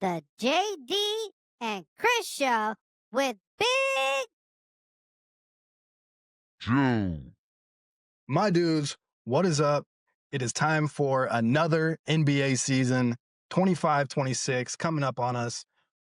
the JD and Chris Show with Big Joe. My dudes, what is up? It is time for another NBA season, 25-26, coming up on us.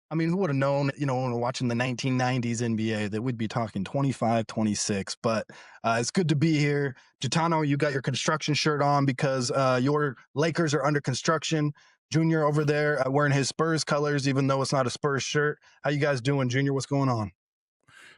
I mean, who would have known, when we're watching the 1990s NBA that we'd be talking 25-26, but it's good to be here. Gitano, you got your construction shirt on because your Lakers are under construction. Junior over there wearing his Spurs colors, even though it's not a Spurs shirt. How you guys doing, Junior? What's going on?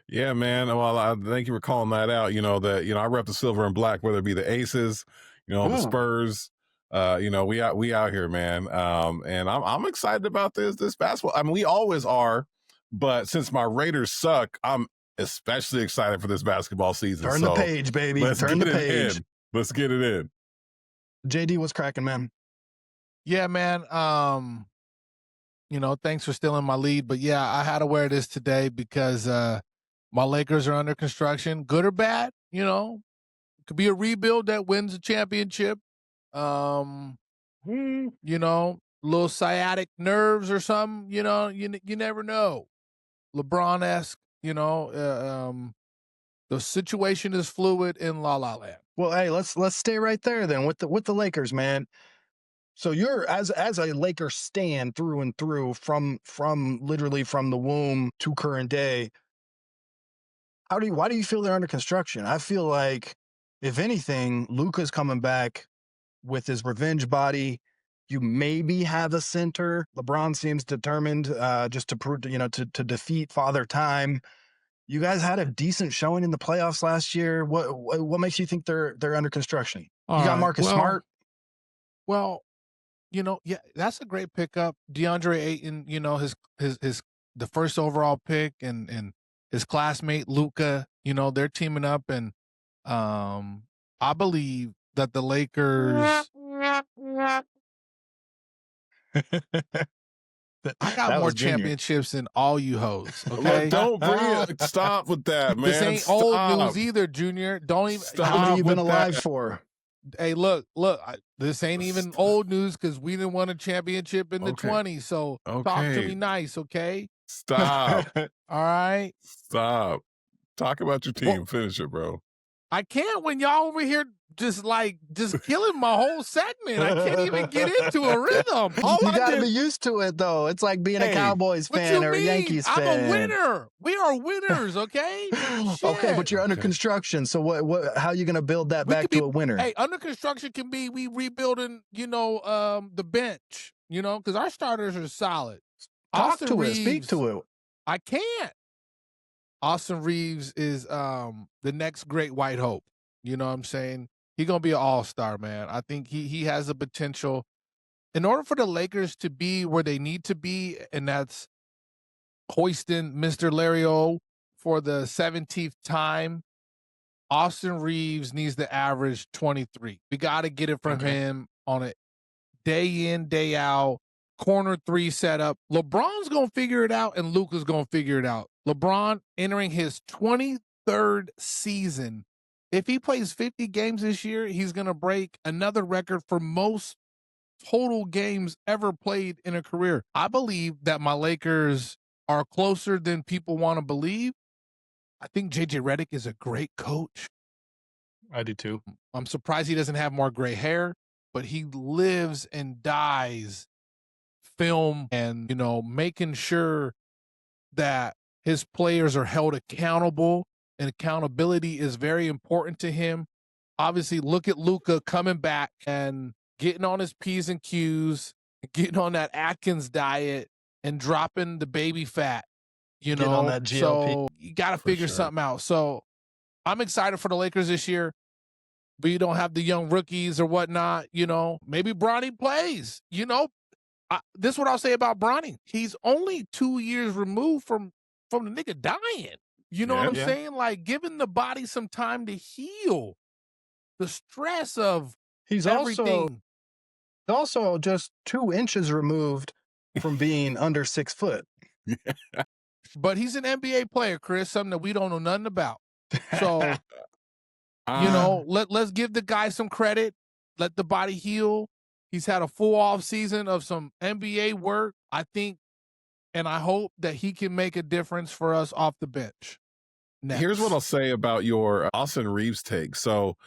Yeah, man. Well, I thank you for calling that out. I rep the silver and black, whether it be the Aces, the Spurs. We out here, man. And I'm excited about this basketball. I mean, we always are, but since my Raiders suck, I'm especially excited for this basketball season. Turn the page, baby. Turn the page. Let's get it in. JD, what's cracking, man? Yeah, man. Thanks for stealing my lead, but yeah, I had to wear this today because my Lakers are under construction. Good or bad, it could be a rebuild that wins a championship. Little sciatic nerves or something, you never know. LeBron-esque, the situation is fluid in La La Land. Well, hey, let's stay right there then with the Lakers, man. So you're as a Lakers stan through and through from literally from the womb to current day. Why do you feel they're under construction? I feel like, if anything, Luka's coming back with his revenge body. You maybe have a center. LeBron seems determined just to prove, to defeat Father Time. You guys had a decent showing in the playoffs last year. What makes you think they're under construction? You got Marcus Smart. Well, yeah, that's a great pickup. DeAndre Ayton, his the first overall pick and his classmate Luka, they're teaming up, and I believe that the Lakers. I got more championships than all you hoes. Okay, don't bring it. Stop with that, man. This ain't old news either, Junior. Don't even. How many you been alive for? Hey, look. This ain't even old news because we didn't win a championship in the 20s. So talk to me nice, okay? Stop. All right. Stop. Talk about your team. Finish it, bro. I can't when y'all over here just killing my whole segment. I can't even get into a rhythm. You gotta be used to it, though. It's like being a Cowboys fan or a Yankees fan. I'm a winner. We are winners, okay? Okay, but you're under construction. So what? How are you gonna build that back to a winner? Hey, under construction can be we rebuilding, the bench, because our starters are solid. Speak to it. I can't. Austin Reeves is the next great white hope. You know what I'm saying? He's going to be an all-star, man. I think he has the potential. In order for the Lakers to be where they need to be, and that's hoisting Mr. Larry O for the 17th time, Austin Reeves needs to average 23. We got to get it from him on a day in, day out, corner three setup. LeBron's going to figure it out, and Luka's going to figure it out. LeBron entering his 23rd season. If he plays 50 games this year, he's going to break another record for most total games ever played in a career. I believe that my Lakers are closer than people want to believe. I think JJ Redick is a great coach. I do too. I'm surprised he doesn't have more gray hair, but he lives and dies film and, making sure that his players are held accountable, and accountability is very important to him. Obviously, look at Luka coming back and getting on his P's and Q's, getting on that Atkins diet and dropping the baby fat, Getting on that GLP. So you got to figure something out. So I'm excited for the Lakers this year, but you don't have the young rookies or whatnot, maybe Bronny plays, this is what I'll say about Bronny. He's only 2 years removed from the nigga dying. You know what I'm saying? Like, giving the body some time to heal. The stress of everything. Also just 2 inches removed from being under 6 foot. But he's an NBA player, Chris, something that we don't know nothing about. So, let's give the guy some credit. Let the body heal. He's had a full off season of some NBA work. I think and I hope that he can make a difference for us off the bench. Here's what I'll say about your Austin Reeves take. So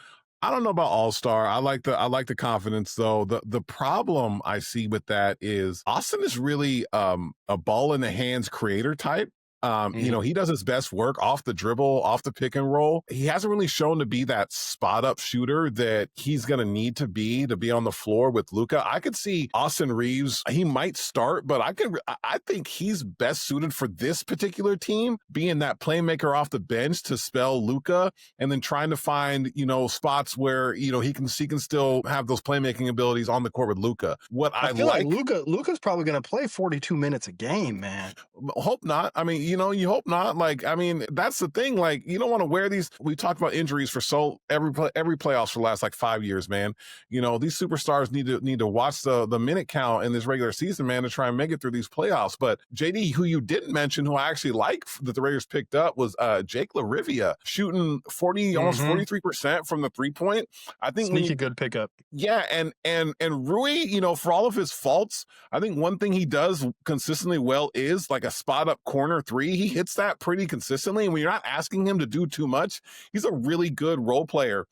I don't know about All-Star. I like the confidence though. The problem I see with that is Austin is really a ball in the hands creator type. You know, he does his best work off the dribble, off the pick and roll. He hasn't really shown to be that spot up shooter that he's going to need to be on the floor with Luka. I could see Austin Reeves, he might start, but I think he's best suited for this particular team, being that playmaker off the bench to spell Luka, and then trying to find, you know, spots where, you know, he can still have those playmaking abilities on the court with Luka. What I feel like Luka's probably going to play 42 minutes a game, man. Hope not. I mean, you know, you hope not. Like, I mean, that's the thing. Like, you don't want to wear these. We talked about injuries for every playoffs for the last like 5 years, man. You know, these superstars need to watch the minute count in this regular season, man, to try and make it through these playoffs. But JD, who you didn't mention, who I actually like that the Raiders picked up, was Jake LaRivia, shooting almost 43% from the 3-point. I think sneaky good pickup. Yeah, and Rui, you know, for all of his faults, I think one thing he does consistently well is like a spot up corner three. He hits that pretty consistently, and when you're not asking him to do too much, he's a really good role player.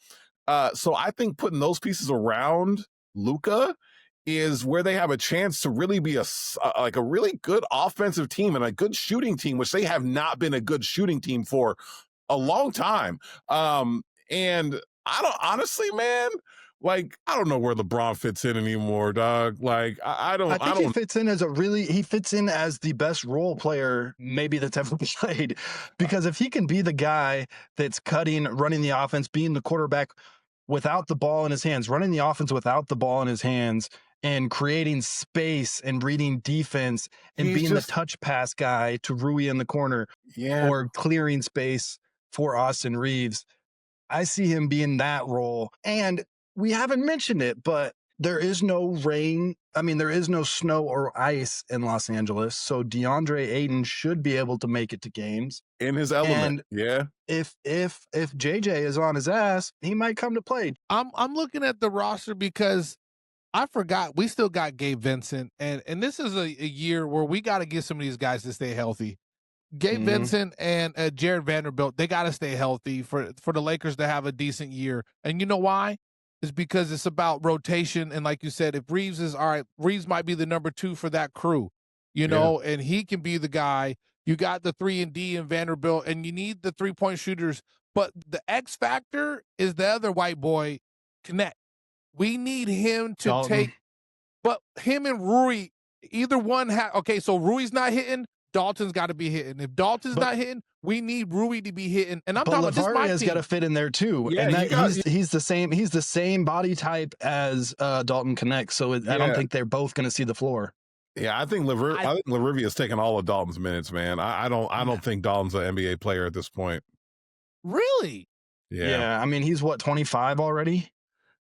So I think putting those pieces around Luka is where they have a chance to really be a really good offensive team and a good shooting team, which they have not been a good shooting team for a long time. And I don't honestly, man. Like, I don't know where LeBron fits in anymore, dog. Like, I don't. He fits in as the best role player maybe that's ever played, because if he can be the guy that's cutting, running the offense, being the quarterback without the ball in his hands, running the offense without the ball in his hands, and creating space and reading defense and being the touch pass guy to Rui in the corner, or clearing space for Austin Reeves, I see him being that role. And we haven't mentioned it, but there is no rain. I mean, there is no snow or ice in Los Angeles. So DeAndre Ayton should be able to make it to games in his element. And if JJ is on his ass, he might come to play. I'm looking at the roster because I forgot we still got Gabe Vincent, and this is a year where we got to get some of these guys to stay healthy. Gabe Vincent and Jared Vanderbilt, they got to stay healthy for the Lakers to have a decent year. And you know why? Is because it's about rotation. And like you said, if Reeves is all right, Reeves might be the number 2 for that crew, you know, and he can be the guy. You got the 3-and-D in Vanderbilt, and you need the 3-point shooters. But the X factor is the other white boy, Connect. We need him to Dalton. but him and Rui, either one okay, so Rui's not hitting, Dalton's got to be hitting. If Dalton's not hitting, we need Rui to be hitting. And I'm talking about this my team. Got to fit in there too. Yeah, and he's the same body type as Dalton Connect. So I don't think they're both going to see the floor. Yeah, I think LaRivia is taking all of Dalton's minutes, man. I don't think Dalton's an NBA player at this point. Really? Yeah. I mean, he's what, 25 already?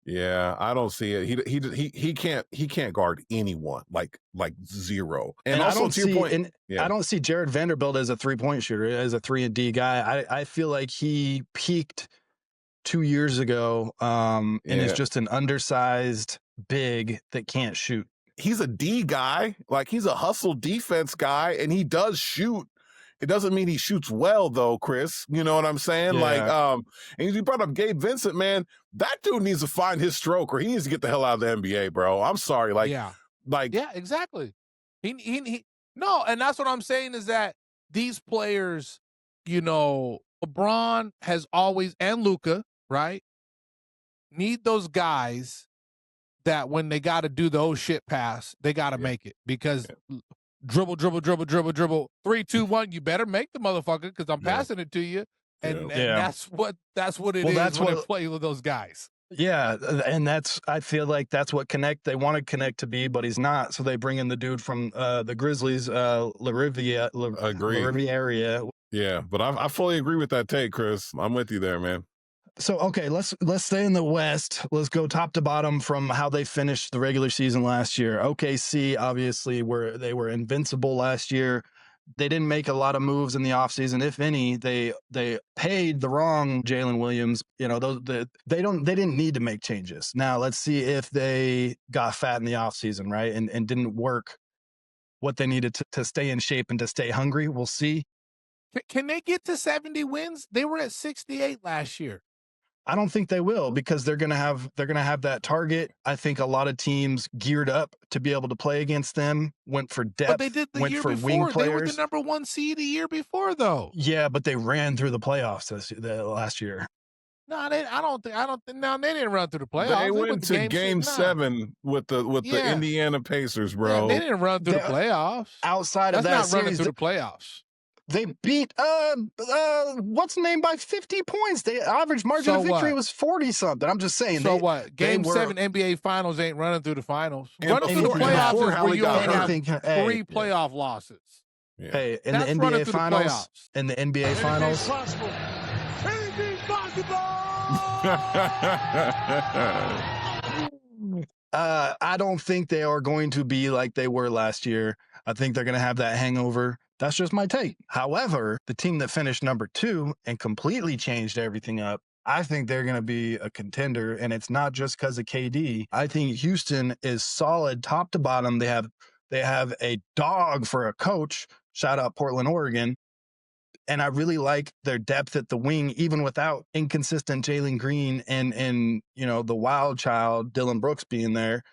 Yeah, I don't see it. He can't guard anyone, like zero. And also, I don't to your point, I don't see Jared Vanderbilt as a 3-point shooter, as a 3-and-D guy. I feel like he peaked 2 years ago, and is just an undersized big that can't shoot. He's a D guy, like he's a hustle defense guy, and he does shoot. It doesn't mean he shoots well, though, Chris. You know what I'm saying? Yeah. And you brought up Gabe Vincent, man. That dude needs to find his stroke, or he needs to get the hell out of the NBA, bro. I'm sorry, yeah, exactly. He no, and that's what I'm saying is that these players, you know, LeBron has always, and Luka, right, need those guys that when they got to do the old shit pass, they got to make it, because. Dribble, 3, 2, 1. You better make the motherfucker, because I'm passing it to you, and that's what it is. That's when they play with those guys. Yeah, and I feel like that's what they wanted Connect to be, but he's not. So they bring in the dude from the Grizzlies, LaRivia area. Yeah, but I fully agree with that take, Chris. I'm with you there, man. So, okay, let's stay in the West. Let's go top to bottom from how they finished the regular season last year. OKC, obviously, they were invincible last year. They didn't make a lot of moves in the offseason. If any, they paid the wrong Jalen Williams. You know, they didn't need to make changes. Now, let's see if they got fat in the offseason, right? And didn't work what they needed to stay in shape and to stay hungry. We'll see. Can they get to 70 wins? They were at 68 last year. I don't think they will, because they're gonna have that target. I think a lot of teams geared up to be able to play against them, went for depth, But they did the went year for before. wing players. They were the number 1 seed the year before, though. Yeah, but they ran through the playoffs last year. No, I don't think. No, they didn't run through the playoffs. They went to game 7 with the Indiana Pacers, bro. Yeah, they didn't run through the playoffs. Outside of that That's not series, running through the playoffs. They beat what's the name by 50 points. The average margin of victory was 40 something. I'm just saying. So what? Game 7 NBA Finals ain't running through the finals. Running through the playoffs is where you only have 3 playoff losses. Yeah. Hey, in the NBA Finals, in the NBA Finals. Anything's possible. I don't think they are going to be like they were last year. I think they're going to have that hangover. That's just my take. However, the team that finished number 2 and completely changed everything up, I think they're going to be a contender, and it's not just because of KD. I think Houston is solid top to bottom. They have a dog for a coach. Shout out Portland, Oregon. And I really like their depth at the wing, even without inconsistent Jalen Green and the wild child Dylan Brooks being there.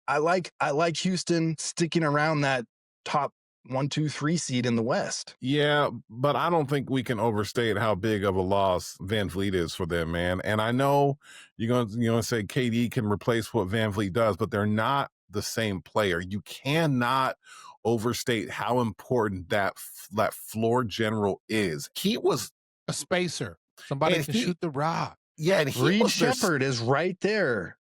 I like Houston sticking around that top 1, 2, 3 seed in the West. Yeah, but I don't think we can overstate how big of a loss Van Vliet is for them, man. And I know you're gonna say KD can replace what Van Vliet does, but they're not the same player. You cannot overstate how important that floor general is. He was a spacer, somebody who can shoot the rock. Yeah, and Reed Shepherd is right there.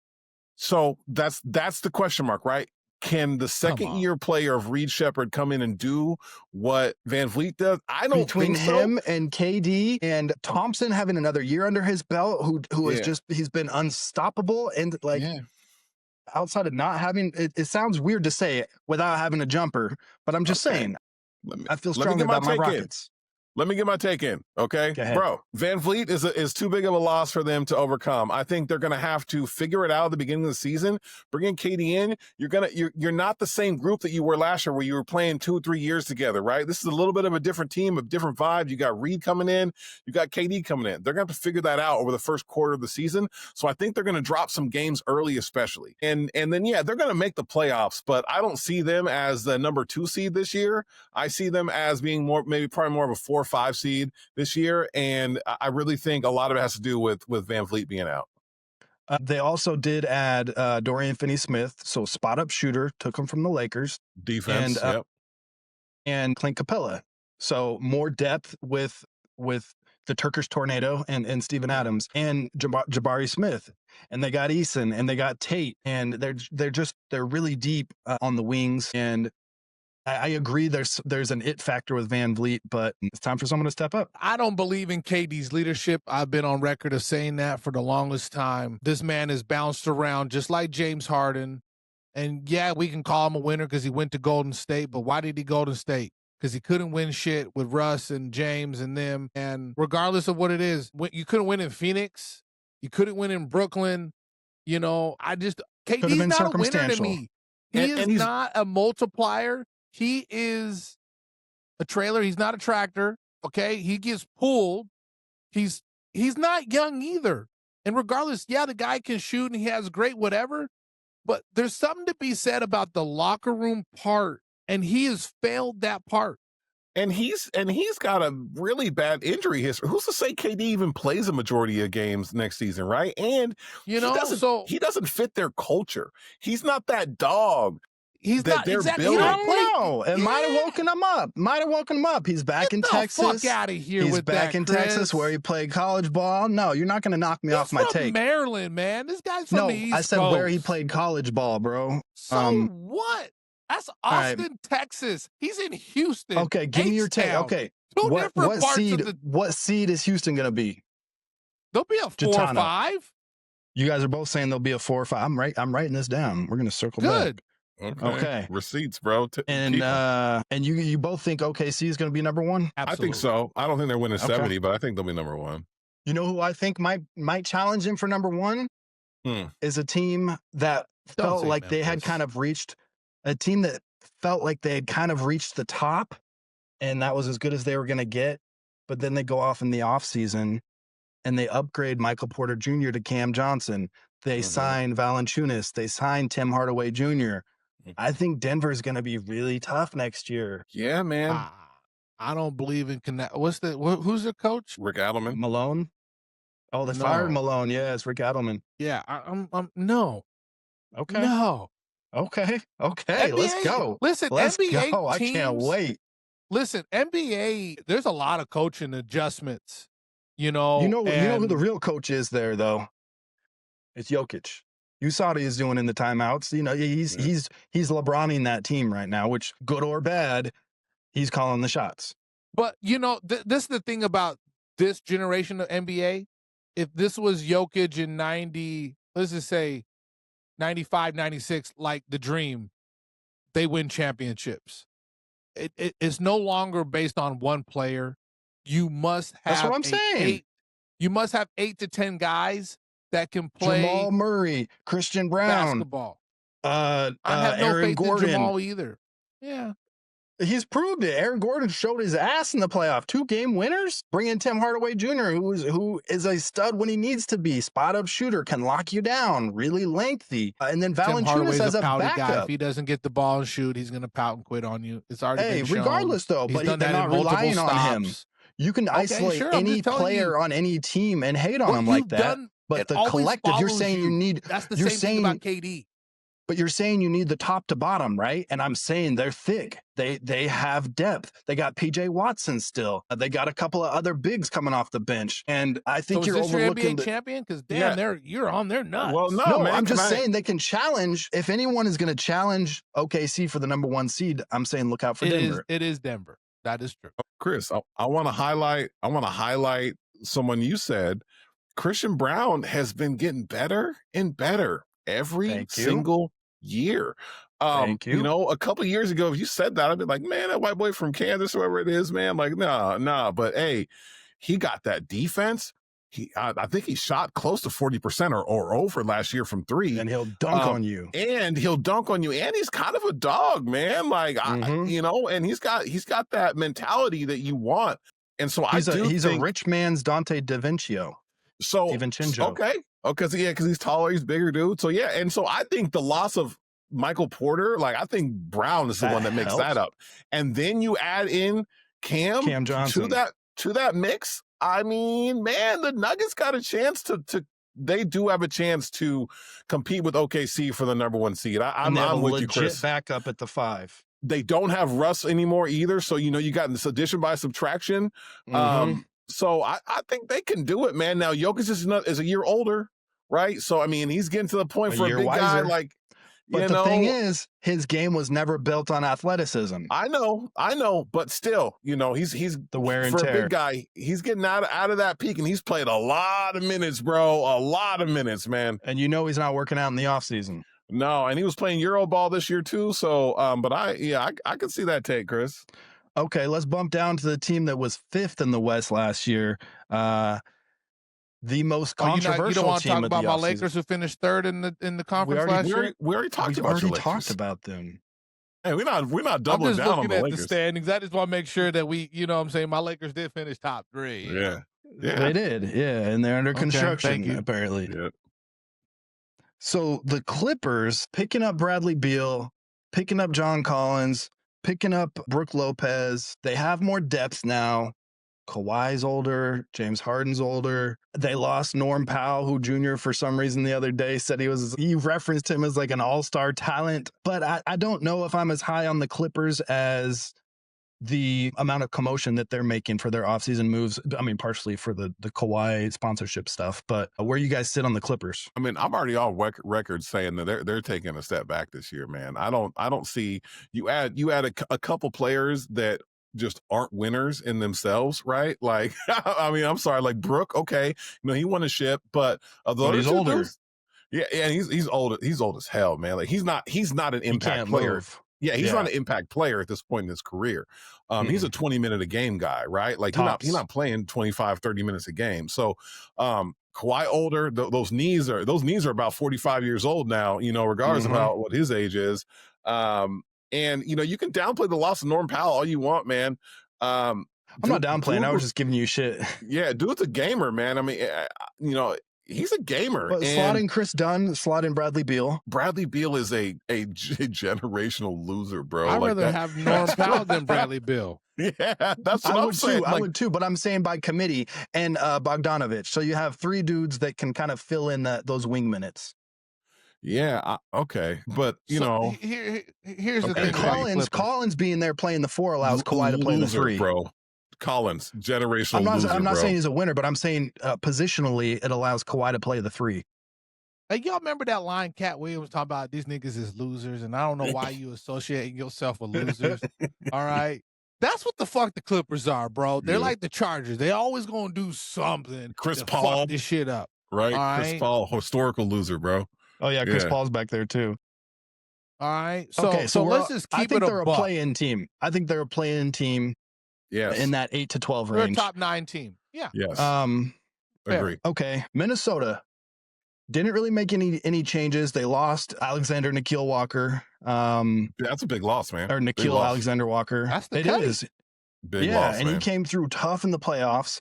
So that's the question mark, right? Can the second-year player of Reed Shepherd come in and do what Van Vliet does? I don't Between think so. him and KD and Thompson having another year under his belt, who is he's been unstoppable, and outside of not having it sounds weird to say it without having a jumper, but I'm just saying. I feel strongly about my Rockets. Let me get my take in, okay? Bro, Van Vliet is too big of a loss for them to overcome. I think they're going to have to figure it out at the beginning of the season. Bring in KD in. You're not the same group that you were last year where you were playing 2 or 3 years together, right? This is a little bit of a different team, a different vibe. You got Reed coming in. You got KD coming in. They're going to have to figure that out over the first quarter of the season. So I think they're going to drop some games early, especially. And then, they're going to make the playoffs, but I don't see them as the number 2 seed this year. I see them as being probably more of a 4 or 5 seed this year, and I really think a lot of it has to do with Van Vliet being out. They also did add Dorian Finney-Smith, so spot-up shooter, took him from the Lakers. Defense, and Clint Capella. So more depth with the Turkish Tornado and Steven Adams and Jabari Smith. And they got Eason and they got Tate, and they're really deep on the wings. And I agree there's an it factor with Van Vliet, but it's time for someone to step up. I don't believe in KD's leadership. I've been on record of saying that for the longest time. This man has bounced around just like James Harden. And yeah, we can call him a winner because he went to Golden State, but why did he Golden State? Because he couldn't win shit with Russ and James and them. And regardless of what it is, you couldn't win in Phoenix. You couldn't win in Brooklyn. KD's not a winner to me. He is not a multiplier. He is a trailer. He's not a tractor. Okay. He gets pulled. He's not young either. And regardless, the guy can shoot and he has great whatever, but there's something to be said about the locker room part, and he has failed that part. And he's got a really bad injury history. Who's to say KD even plays a majority of games next season, right? And he doesn't fit their culture. He's not that dog. He's that not they're exactly. building. I don't know. It might have woken him up. He's back in Texas. Fuck out of here He's with back that, in Chris. Texas where he played college ball. No, you're not going to knock me off my take. Maryland, man. This guy's from the East I said Coast. where he played college ball, bro. So what? That's Austin, Texas. He's in Houston. Okay, give me your take. Okay, what seed is Houston going to be? They'll be a 4 or 5. You guys are both saying they'll be a 4 or 5. I'm writing this down. We're going to circle back. Okay. Receipts, bro. And you both think OKC is going to be number 1? Absolutely. I think so. I don't think they're winning 70, but I think they'll be number 1. You know who I think might challenge him for number 1? Is a team that felt like they had kind of reached a team that felt like they had kind of reached the top and that was as good as they were going to get. But then they go off in the offseason and they upgrade Michael Porter Jr. to Cam Johnson. They sign Valanciunas. They sign Tim Hardaway Jr. I think Denver's going to be really tough next year. Yeah, man. I don't believe in who's the coach? Rick Adelman. Malone. Oh, they fired Malone. Yeah, it's Rick Adelman. Yeah, I'm no. Okay. No. Okay. NBA, Let's go. Listen, Let's NBA go. teams, I can't wait. Listen, NBA, there's a lot of coaching adjustments. You know who the real coach is there though. It's Jokic. You saw what he's doing in the timeouts. He's LeBroning that team right now, which good or bad, he's calling the shots. But this is the thing about this generation of NBA. If this was Jokic in 90, let's just say 95, 96, like the dream, they win championships. It's no longer based on one player. You must have That's what I'm saying. You must have 8 to 10 guys that can play Jamal Murray, Christian Brown, basketball. I have no Aaron faith Gordon. in Jamal either. Yeah. He's proved it. Aaron Gordon showed his ass in the playoff. 2-game winners. Bring in Tim Hardaway Jr., who is a stud when he needs to be. Spot up shooter, can lock you down, really lengthy. And then Valanciunas as a backup. Guy. If he doesn't get the ball and shoot, he's going to pout and quit on you. It's already been shown. Regardless though, but they're not relying on him. You can isolate any player on any team and hate on him like that. But the collective, you're saying you need. That's the same thing about KD. But you're saying you need the top to bottom, right? And I'm saying they're thick. They have depth. They got PJ Watson still. They got a couple of other bigs coming off the bench. And I think you're overlooking your NBA champion because you're on their nuts. Well, no, man, I'm just saying they can challenge. If anyone is going to challenge OKC for the #1 seed, I'm saying look out for Denver. It is Denver. That is true. Chris, I want to highlight someone you said. Christian Brown has been getting better and better every single year. Thank you. A couple of years ago, if you said that, I'd be like, man, that white boy from Kansas, whoever it is, man. Like, nah. But hey, he got that defense. I think he shot close to 40% or over last year from 3. And he'll dunk on you. And he's kind of a dog, man. Like, and he's got that mentality that you want. And so he's a rich man's Dante DiVincenzo. Okay. Because he's taller, he's bigger, dude. So yeah, and so I think the loss of Michael Porter, like I think Brown is the one that makes that up. And then you add in Cam Johnson to that mix. I mean, man, the Nuggets got a chance they do have a chance to compete with OKC for the #1 seed. I'm with you, Chris. Backup at the 5. They don't have Russ anymore either. So, you got this addition by subtraction. So I think they can do it, man. Now, Jokic is a year older, right? So, I mean, he's getting to the point for a big guy like, but the thing is, his game was never built on athleticism. I know, but still, he's the wear and for tear. A big guy. He's getting out of that peak, and he's played a lot of minutes, bro. A lot of minutes, man. And he's not working out in the offseason. No, and he was playing Euroball this year too. So, but I can see that take, Chris. Okay, let's bump down to the team that was 5th in the West last year. The most controversial you don't want to team talk about my offseason. Lakers who finished 3rd in the conference last year? We already talked about them. Hey, we're not doubling down on the Lakers. I'm just looking at the standings. I just want to make sure that I'm saying my Lakers did finish top 3. Yeah. They did. Yeah, and they're under construction apparently. Yeah. So the Clippers picking up Bradley Beal, picking up John Collins, picking up Brook Lopez. They have more depth now. Kawhi's older. James Harden's older. They lost Norm Powell, who Jr. for some reason the other day said he referenced him as like an all-star talent. But I don't know if I'm as high on the Clippers as the amount of commotion that they're making for their offseason moves. I mean, partially for the Kawhi sponsorship stuff, but where you guys sit on the Clippers? I mean, I'm already on record saying that they're taking a step back this year, man. I don't see you add a couple players that just aren't winners in themselves, right? Like, I mean, I'm sorry, like Brook, okay, he won a ship, but he's older. Yeah, he's old. He's old as hell, man. Like he's not an impact player. Move. Yeah, he's not an impact player at this point in his career. He's a 20-minute a game guy, right? Like he's not playing 25, 30 minutes a game. So Kawhi older, those knees are about 45 years old now, regardless of what his age is. And, you can downplay the loss of Norm Powell all you want, man. I'm not downplaying. I was just giving you shit. Yeah, dude's a gamer, man. I mean, he's a gamer. But slot in Chris Dunn, slot in Bradley Beal. Bradley Beal is a generational loser, bro. I'd rather have Norm Powell than Bradley Beal. Yeah, that's what I'm saying. I would too, but I'm saying by committee and Bogdanovich. So you have 3 dudes that can kind of fill in those wing minutes. Yeah, okay, but here's the thing. Collins being there playing the 4 allows Kawhi to play the 3, bro. Collins, generational loser. I'm not bro. saying he's a winner, but I'm saying positionally it allows Kawhi to play the 3. Hey, y'all remember that line Cat Williams talking about these niggas is losers, and I don't know why you associate yourself with losers. All right. That's what the fuck the Clippers are, bro. They're like the Chargers. They always gonna do something Chris to Paul, fuck this shit up. Right? Chris Paul, historical loser, bro. Oh yeah, Chris Paul's back there too. All right. So let's just keep it a buck. I think they're a play-in team. I think they're a play-in team. Yes. In that 8 to 12 range. They're a top 9 team. Yeah. Yes. Agree. Okay. Minnesota didn't really make any changes. They lost Alexander Nikhil Walker. That's a big loss, man. Or Nikhil Alexander Walker. That's the It cut. is. Big loss, and man. he came through tough in the playoffs.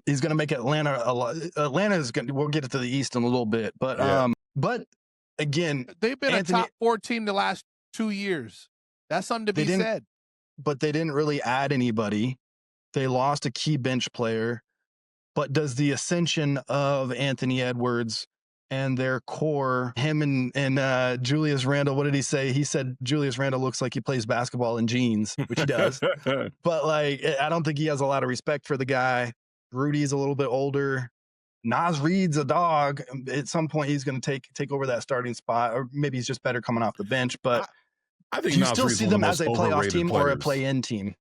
He's going to make Atlanta a lot. Atlanta's going. We'll get it to the East in a little bit, but but again, they've been a top 4 team the last 2 years. That's something to be said. But they didn't really add anybody. They lost a key bench player. But does the ascension of Anthony Edwards and their core, him and Julius Randle, what did he say? He said Julius Randle looks like he plays basketball in jeans, which he does. But like, I don't think he has a lot of respect for the guy. Rudy's a little bit older. Naz Reid's a dog. At some point, he's going to take over that starting spot, or maybe he's just better coming off the bench. But I think do you Naz still Reid's see one of them the as a most playoff overrated team or a players. play-in team?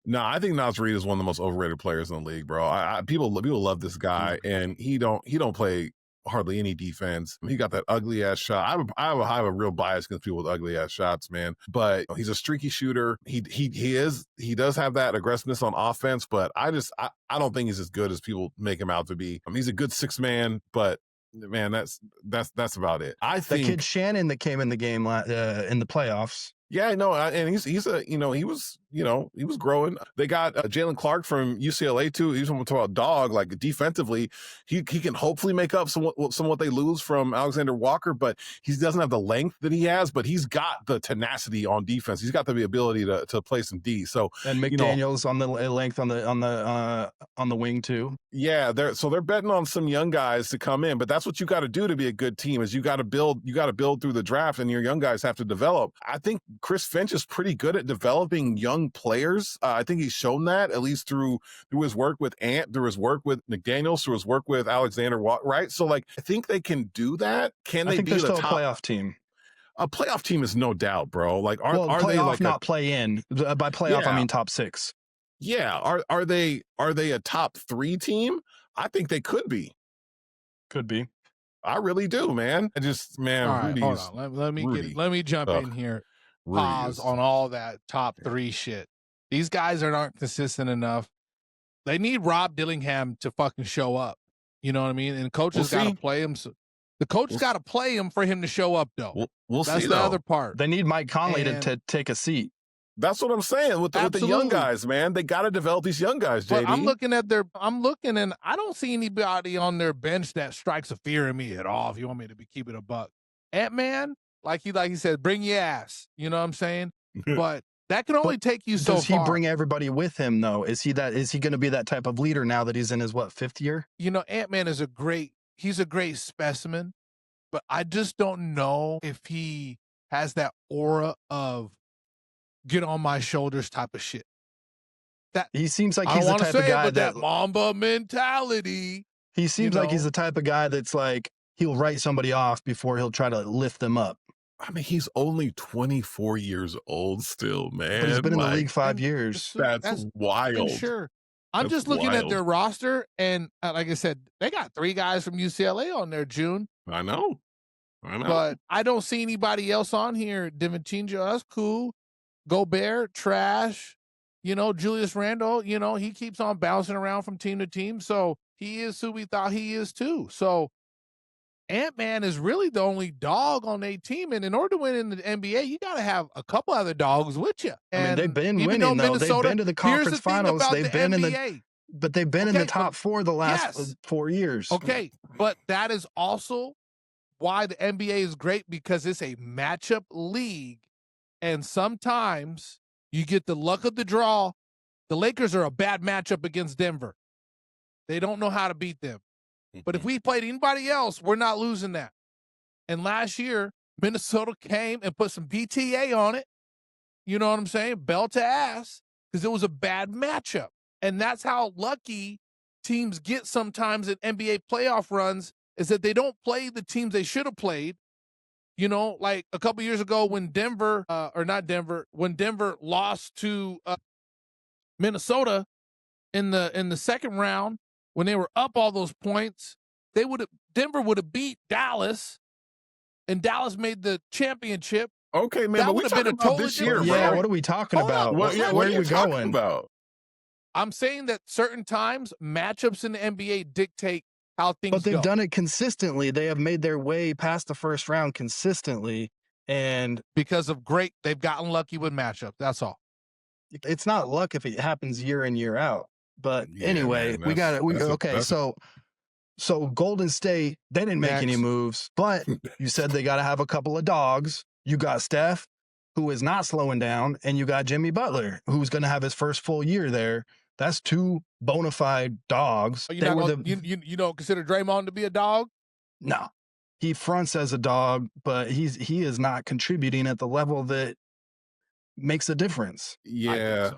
No, I think Naz Reid is one of the most overrated players in the league, bro. People love this guy, and he don't play hardly any defense. He got that ugly ass shot. I have a real bias against people with ugly ass shots, man. But he's a streaky shooter. He does have that aggressiveness on offense, but I don't think he's as good as people make him out to be. I mean, he's a good 6-man, but man, that's about it. I think the kid Shannon that came in the game in the playoffs. Yeah, no, and he's a he was growing. They got Jalen Clark from UCLA too. He's talking about dog, like defensively, he can hopefully make up some what they lose from Alexander Walker, but he doesn't have the length that he has. But he's got the tenacity on defense. He's got the ability to play some D. So and McDaniels on the length on the wing too. Yeah, they're betting on some young guys to come in, but that's what you got to do to be a good team. Is you got to build through the draft, and your young guys have to develop. I think Chris Finch is pretty good at developing young players. I think he's shown that, at least through his work with Ant, through his work with McDaniels, through his work with Alexander Watt, right? So like, I think they can do that. Can they be they're still a playoff team? A playoff team is no doubt, bro. Like, are they like not play in? By playoff, I mean top 6. Yeah, are they a top 3 team? I think they could be. Could be. I really do, man. I just, man. All right, Rudy's, hold on. Let me jump in here. Pause on all that top 3 shit. These guys aren't consistent enough. They need Rob Dillingham to fucking show up. You know what I mean? And coaches got to play him. So the coach got to play him for him to show up, though. We'll That's see. the other part. They need Mike Conley to take a seat. That's what I'm saying with the young guys, man. They got to develop these young guys, JD. But I'm looking and I don't see anybody on their bench that strikes a fear in me at all. If you want me to keep it a buck, Ant-Man, like he said, bring your ass. You know what I'm saying? But that can only take you so far. Does he bring everybody with him though? Is he going to be that type of leader now that he's in his 5th year? You know, Ant-Man is a great specimen, but I just don't know if he has that aura of get on my shoulders type of shit. That he seems like he's the type of guy that Mamba mentality. He seems like he's the type of guy that's like he'll write somebody off before he'll try to lift them up. I mean, he's only 24 years old still, man. But he's been in the league 5 years. That's wild. Sure. I'm just looking at their roster, and like I said, they got 3 guys from UCLA on there, June. I know. But I don't see anybody else on here. DiVincenzo, that's cool. Gobert, trash. You know, Julius Randle, he keeps on bouncing around from team to team. So he is who we thought he is too. So Ant-Man is really the only dog on a team, and in order to win in the NBA, you got to have a couple other dogs with you. I mean, they've been even winning, though though. They've been to the here's conference the thing finals. about They've the been NBA. but they've been in the top 4 the last Yes. 4 years. Okay, but that is also why the NBA is great, because it's a matchup league, and sometimes you get the luck of the draw. The Lakers are a bad matchup against Denver. They don't know how to beat them. But if we played anybody else, we're not losing that. And last year, Minnesota came and put some BTA on it. You know what I'm saying? Bell to ass, because it was a bad matchup. And that's how lucky teams get sometimes in NBA playoff runs, is that they don't play the teams they should have played. You know, like a couple years ago when when Denver lost to Minnesota in the second round, when they were up all those points, Denver would have beat Dallas, and Dallas made the championship. Okay, man, That but we would have been talking a about totally this year, different bro. Yeah, what are we talking Hold about? up. What, yeah, Where what are are you we talking going? about? I'm saying that certain times matchups in the NBA dictate how things But they've go. done it consistently. They have made their way past the first round consistently, and Because of they've gotten lucky with matchups. That's all. it's not luck if it happens year in, year out. But Yeah, anyway, man, we got it. that's So Golden State, they didn't make any Next. moves, but you said they got to have a couple of dogs. You got Steph, who is not slowing down, and you got Jimmy Butler, who's going to have his first full year there. That's 2 bona fide dogs. You don't consider Draymond to be a dog? No, he fronts as a dog, but he is not contributing at the level that makes a difference. yeah.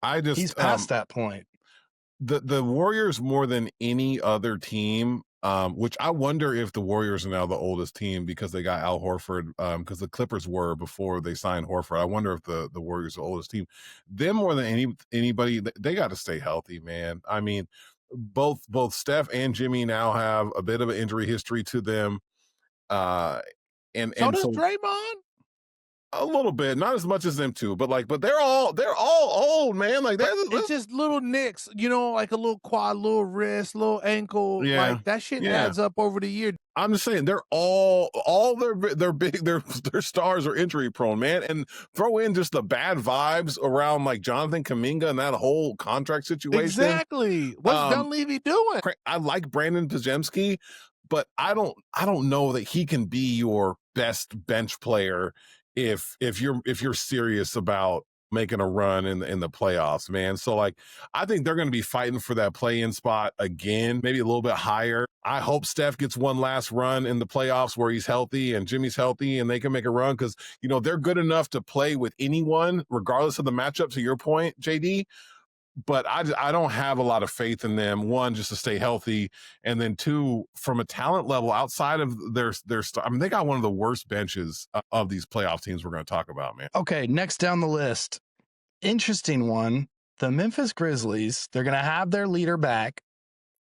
I think so. He's past that point. The Warriors, more than any other team, which I wonder if the Warriors are now the oldest team because they got Al Horford, because the Clippers were before they signed Horford. I wonder if the Warriors are the oldest team. Them more than anybody, they got to stay healthy, man. I mean, both Steph and Jimmy now have a bit of an injury history to them. So does Draymond? A little bit, not as much as them two, but they're all old, man. Like It's just little nicks, like a little quad, little wrist, little ankle. Yeah. Like that shit adds up over the year. I'm just saying they're all their stars are injury prone, man. And throw in just the bad vibes around like Jonathan Kuminga and that whole contract situation. Exactly. What's Dunleavy doing? I like Brandon Podziemski, but I don't know that he can be your best bench player if you're serious about making a run in the playoffs, man. So like, I think they're going to be fighting for that play-in spot again, maybe a little bit higher. I hope Steph gets one last run in the playoffs where he's healthy and Jimmy's healthy and they can make a run, because they're good enough to play with anyone regardless of the matchup, to your point, JD. But I don't have a lot of faith in them. One, just to stay healthy, and then 2, from a talent level outside of their I mean, they got one of the worst benches of these playoff teams we're going to talk about, man. Okay, next down the list, interesting one. The Memphis Grizzlies. They're going to have their leader back.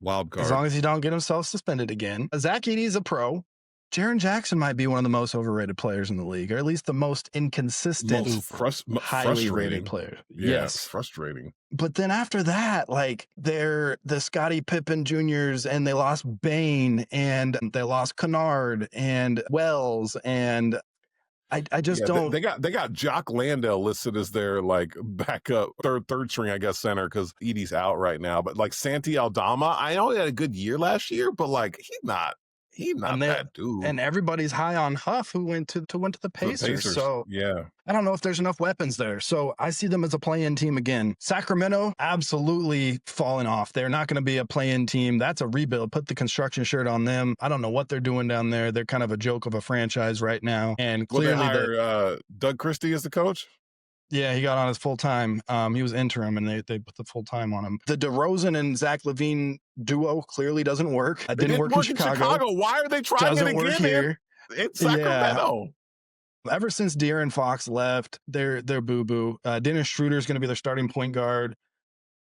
Wild card. As long as he don't get himself suspended again. Zach Edey's a pro. Jaren Jackson might be one of the most overrated players in the league, or at least the most inconsistent, highly rated player. Yeah, yes. Frustrating. But then after that, like, they're the Scottie Pippen Juniors, and they lost Bane, and they lost Kennard and Wells, and I just don't. They got Jock Landale listed as their like backup third string, I guess, center, because Edey's out right now. But like Santi Aldama, I know he had a good year last year, but like he's not that dude. And everybody's high on Huff, who went to the Pacers. So yeah, I don't know if there's enough weapons there. So I see them as a play-in team again. Sacramento, absolutely falling off. They're not going to be a play-in team. That's a rebuild. Put the construction shirt on them. I don't know what they're doing down there. They're kind of a joke of a franchise right now. And clearly, they hire Doug Christie as the coach. Yeah, he got on his full time. He was interim, and they put the full time on him. The DeRozan and Zach LaVine duo clearly doesn't work. It didn't work in Chicago. Why are they trying Doesn't it work again here. in Sacramento? Yeah. Ever since De'Aaron Fox left, they're boo-boo. Dennis Schroeder's going to be their starting point guard.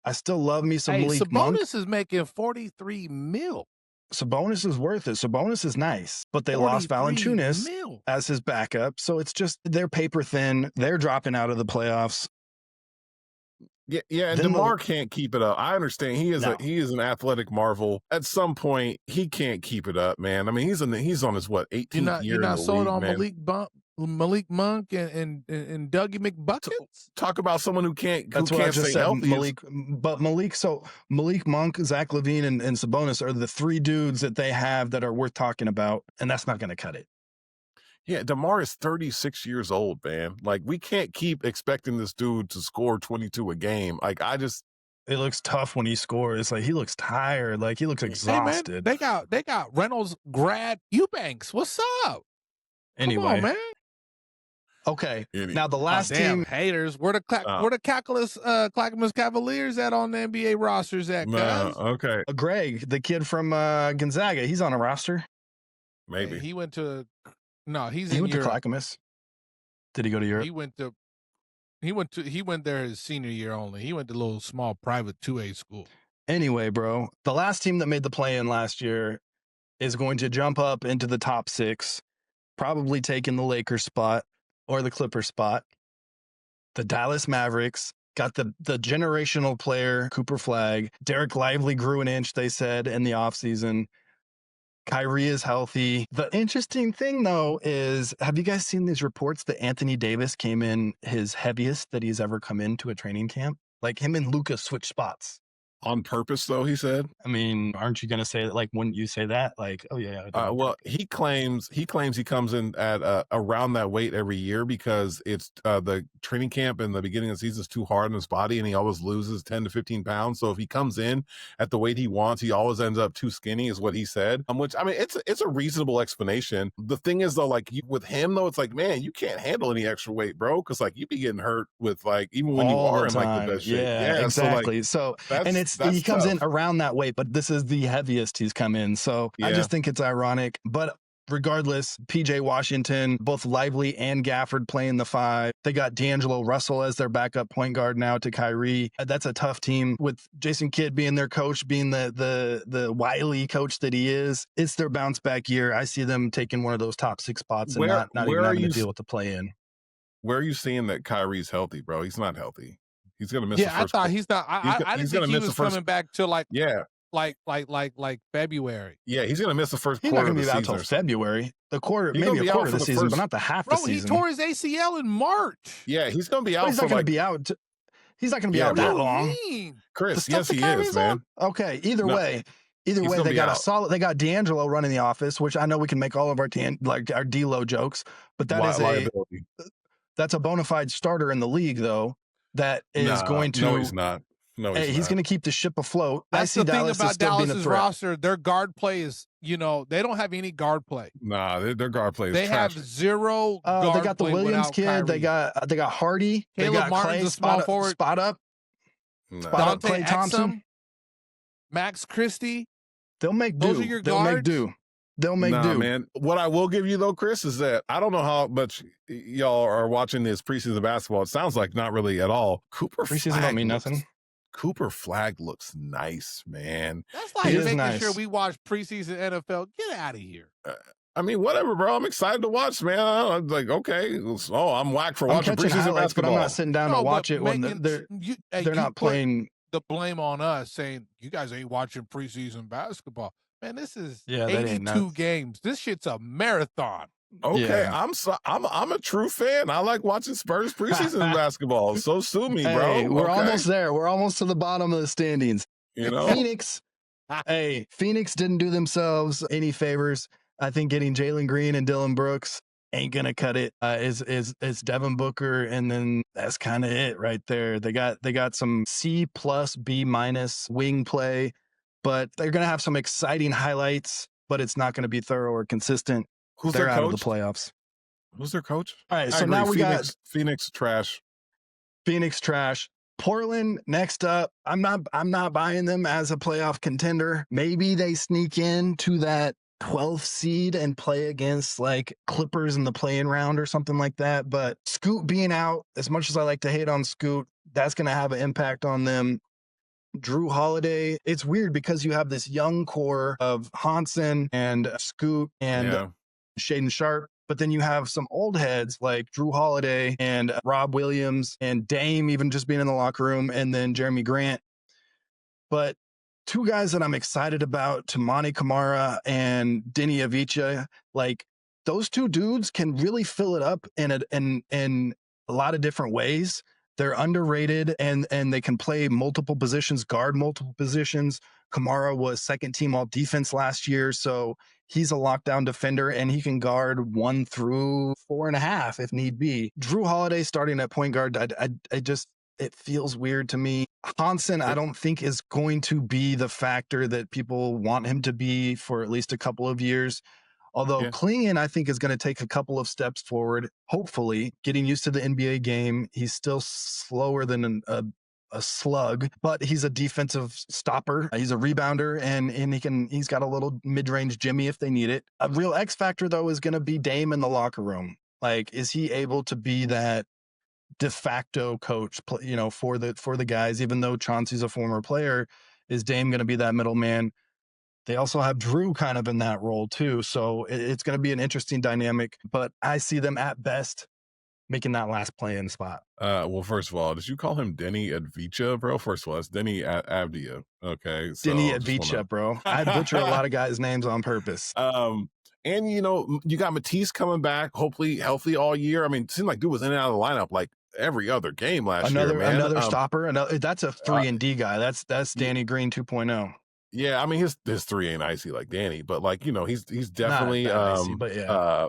I still love me some Malik Monk. Sabonis is making $43 million. Sabonis is worth it. Sabonis is nice, but they lost Valanciunas as his backup. So it's just they're paper thin. They're dropping out of the playoffs. Yeah, and Then DeMar can't keep it up. I understand he is No. he is an athletic marvel. At some point, he can't keep it up, man. I mean, he's on his 18th year You're in not the sold league, on man. Malik Monk and Dougie McBuckets? Talk about someone who can't That's what I just stay said, healthy. Malik. But Malik Monk, Zach LaVine, and Sabonis are the three dudes that they have that are worth talking about, and that's not going to cut it. Yeah, DeMar is 36 years old, man. Like, we can't keep expecting this dude to score 22 a game. Like, it looks tough when he scores. Like, he looks tired. Like, he looks exhausted. Hey, man, they got Reynolds grad Eubanks. What's up? Anyway, Come on, man. Okay, now the last damn team. haters. Where the Clackamas Cavaliers at on the NBA rosters at? Okay, Greg, the kid from Gonzaga, he's on a roster. Maybe he went to. No, he went to Clackamas. Did he go to Europe? He went there his senior year only. He went to a little small private 2A school. Anyway, bro, the last team that made the play-in last year is going to jump up into the top 6, probably taking the Lakers spot or the Clippers spot. The Dallas Mavericks got the generational player, Cooper Flagg. Derek Lively grew an inch, they said, in the offseason. Kyrie is healthy. The interesting thing, though, is have you guys seen these reports that Anthony Davis came in his heaviest that he's ever come into a training camp? Like, him and Luka switched spots. on purpose, though, he said. I mean, aren't you going to say that? Like, wouldn't you say that? Like, oh, yeah. Well, he claims he comes in at around that weight every year because it's the training camp in the beginning of the season is too hard on his body, and he always loses 10 to 15 pounds. So if he comes in at the weight he wants, he always ends up too skinny, is what he said. Which, I mean, it's a reasonable explanation. The thing is, though, like with him, though, it's like, man, you can't handle any extra weight, bro, because like you be getting hurt with like even when all you are in time. like the best shape. Yeah, exactly. So and he comes in around that weight, but this is the heaviest he's come in. So I just think it's ironic. But regardless, PJ Washington, both Lively and Gafford playing the 5. They got D'Angelo Russell as their backup point guard now to Kyrie. That's a tough team with Jason Kidd being their coach, being the wily coach that he is. It's their bounce back year. I see them taking one of those top 6 spots and not even having to deal with the play in. Where are you seeing that Kyrie's healthy, bro? He's not healthy. He's gonna miss. Yeah, I thought he's not. I didn't think he was coming back till like February. Yeah, he's gonna miss the first. He's not gonna be out till February. The quarter, maybe a quarter of the season, but not the half the season. He tore his ACL in March. Yeah, he's gonna be out. He's not gonna be out. He's not gonna be out that long. Chris, yes, he is, man. Okay, either way, they got they got D'Angelo running the office, which I know we can make all of our our D-Lo jokes, but that's a bona fide starter in the league, though. That is going to. No, he's not. No, he's going to keep the ship afloat. That's the thing about Dallas's roster. Their guard play is, they don't have any guard play. Nah, their guard play is They trash. have zero guard they got the Williams kid. Kyrie. They got Hardy. Caleb they got Martin's Clay, a small forward. Spot up. Dante Clay Thompson. Exum, Max Christie. They'll make do. Those are your guards? They'll make do. Man. What I will give you, though, Chris, is that I don't know how much y'all are watching this preseason basketball. It sounds like not really at all. Preseason don't mean nothing. Cooper Flagg looks nice, man. That's like making sure we watch preseason NFL. Get out of here. I mean, whatever, bro. I'm excited to watch, man. I'm like, okay. I'm whack for watching preseason basketball. But I'm not sitting down to watch it when they're not playing. The blame on us saying you guys ain't watching preseason basketball. Man, this is 82 games. This shit's a marathon. Okay, I'm a true fan. I like watching Spurs preseason basketball. So sue me, bro. Hey, we're almost there. We're almost to the bottom of the standings. Phoenix didn't do themselves any favors. I think getting Jalen Green and Dylan Brooks ain't gonna cut it. Is Devin Booker, and then that's kind of it right there. They got some C+, B- wing play. But they're going to have some exciting highlights, but it's not going to be thorough or consistent. They're out of the playoffs. Who's their coach? All right, so now we got Phoenix trash. Phoenix trash. Portland next up. I'm not buying them as a playoff contender. Maybe they sneak in to that 12th seed and play against like Clippers in the play-in round or something like that. But Scoot being out, as much as I like to hate on Scoot, that's going to have an impact on them. Drew Holiday. It's weird because you have this young core of Hansen and Scoot and Shaden Sharp, But then you have some old heads like Drew Holiday and Rob Williams and Dame even just being in the locker room, and then Jeremy Grant. But two guys that I'm excited about, Tamani Kamara and Denny Avicii, like those two dudes can really fill it up in a lot of different ways. They're underrated and they can play multiple positions, guard multiple positions. Kamara was second team all defense last year, so he's a lockdown defender and he can guard 1 through 4.5 if need be. Drew Holiday starting at point guard, I just, it feels weird to me. Hansen, I don't think is going to be the factor that people want him to be for at least a couple of years. Although Klingon, I think, is going to take a couple of steps forward, hopefully, getting used to the NBA game. He's still slower than a slug, but he's a defensive stopper. He's a rebounder, and he's got a little mid-range Jimmy if they need it. A real X factor, though, is going to be Dame in the locker room. Like, is he able to be that de facto coach, for the guys, even though Chauncey's a former player? Is Dame going to be that middleman? They also have Drew kind of in that role too. So it's going to be an interesting dynamic, but I see them at best making that last play-in spot. Well, first of all, did you call him Denny Advicha, bro? First of all, that's Denny Avdia. Okay. So Denny Advicha, bro. I butcher a lot of guys' names on purpose. And you got Matisse coming back, hopefully healthy all year. I mean, it seemed like dude was in and out of the lineup like every other game last year, man. Another stopper. That's a 3-and-D guy. That's Danny Green 2.0. Yeah, I mean his 3 ain't icy like Danny, but like he's definitely icy, but yeah.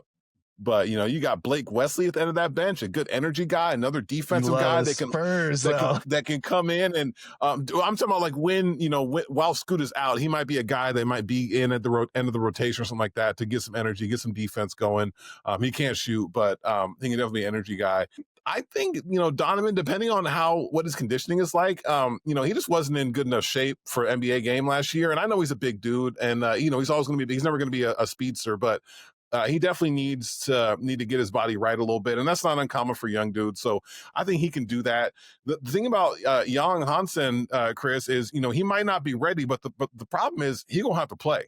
But you got Blake Wesley at the end of that bench, a good energy guy, another defensive guy that can come in and I'm talking about like while Scoot is out, he might be a guy that might be in at the end of the rotation or something like that to get some energy, get some defense going. He can't shoot, but he can definitely be an energy guy. I think, Donovan, depending on what his conditioning is like, he just wasn't in good enough shape for NBA game last year. And I know he's a big dude and, he's never going to be a speedster, but he definitely need to get his body right a little bit. And that's not uncommon for young dudes. So I think he can do that. The thing about Young Hansen, Chris, is, he might not be ready, but the problem is he gonna have to play.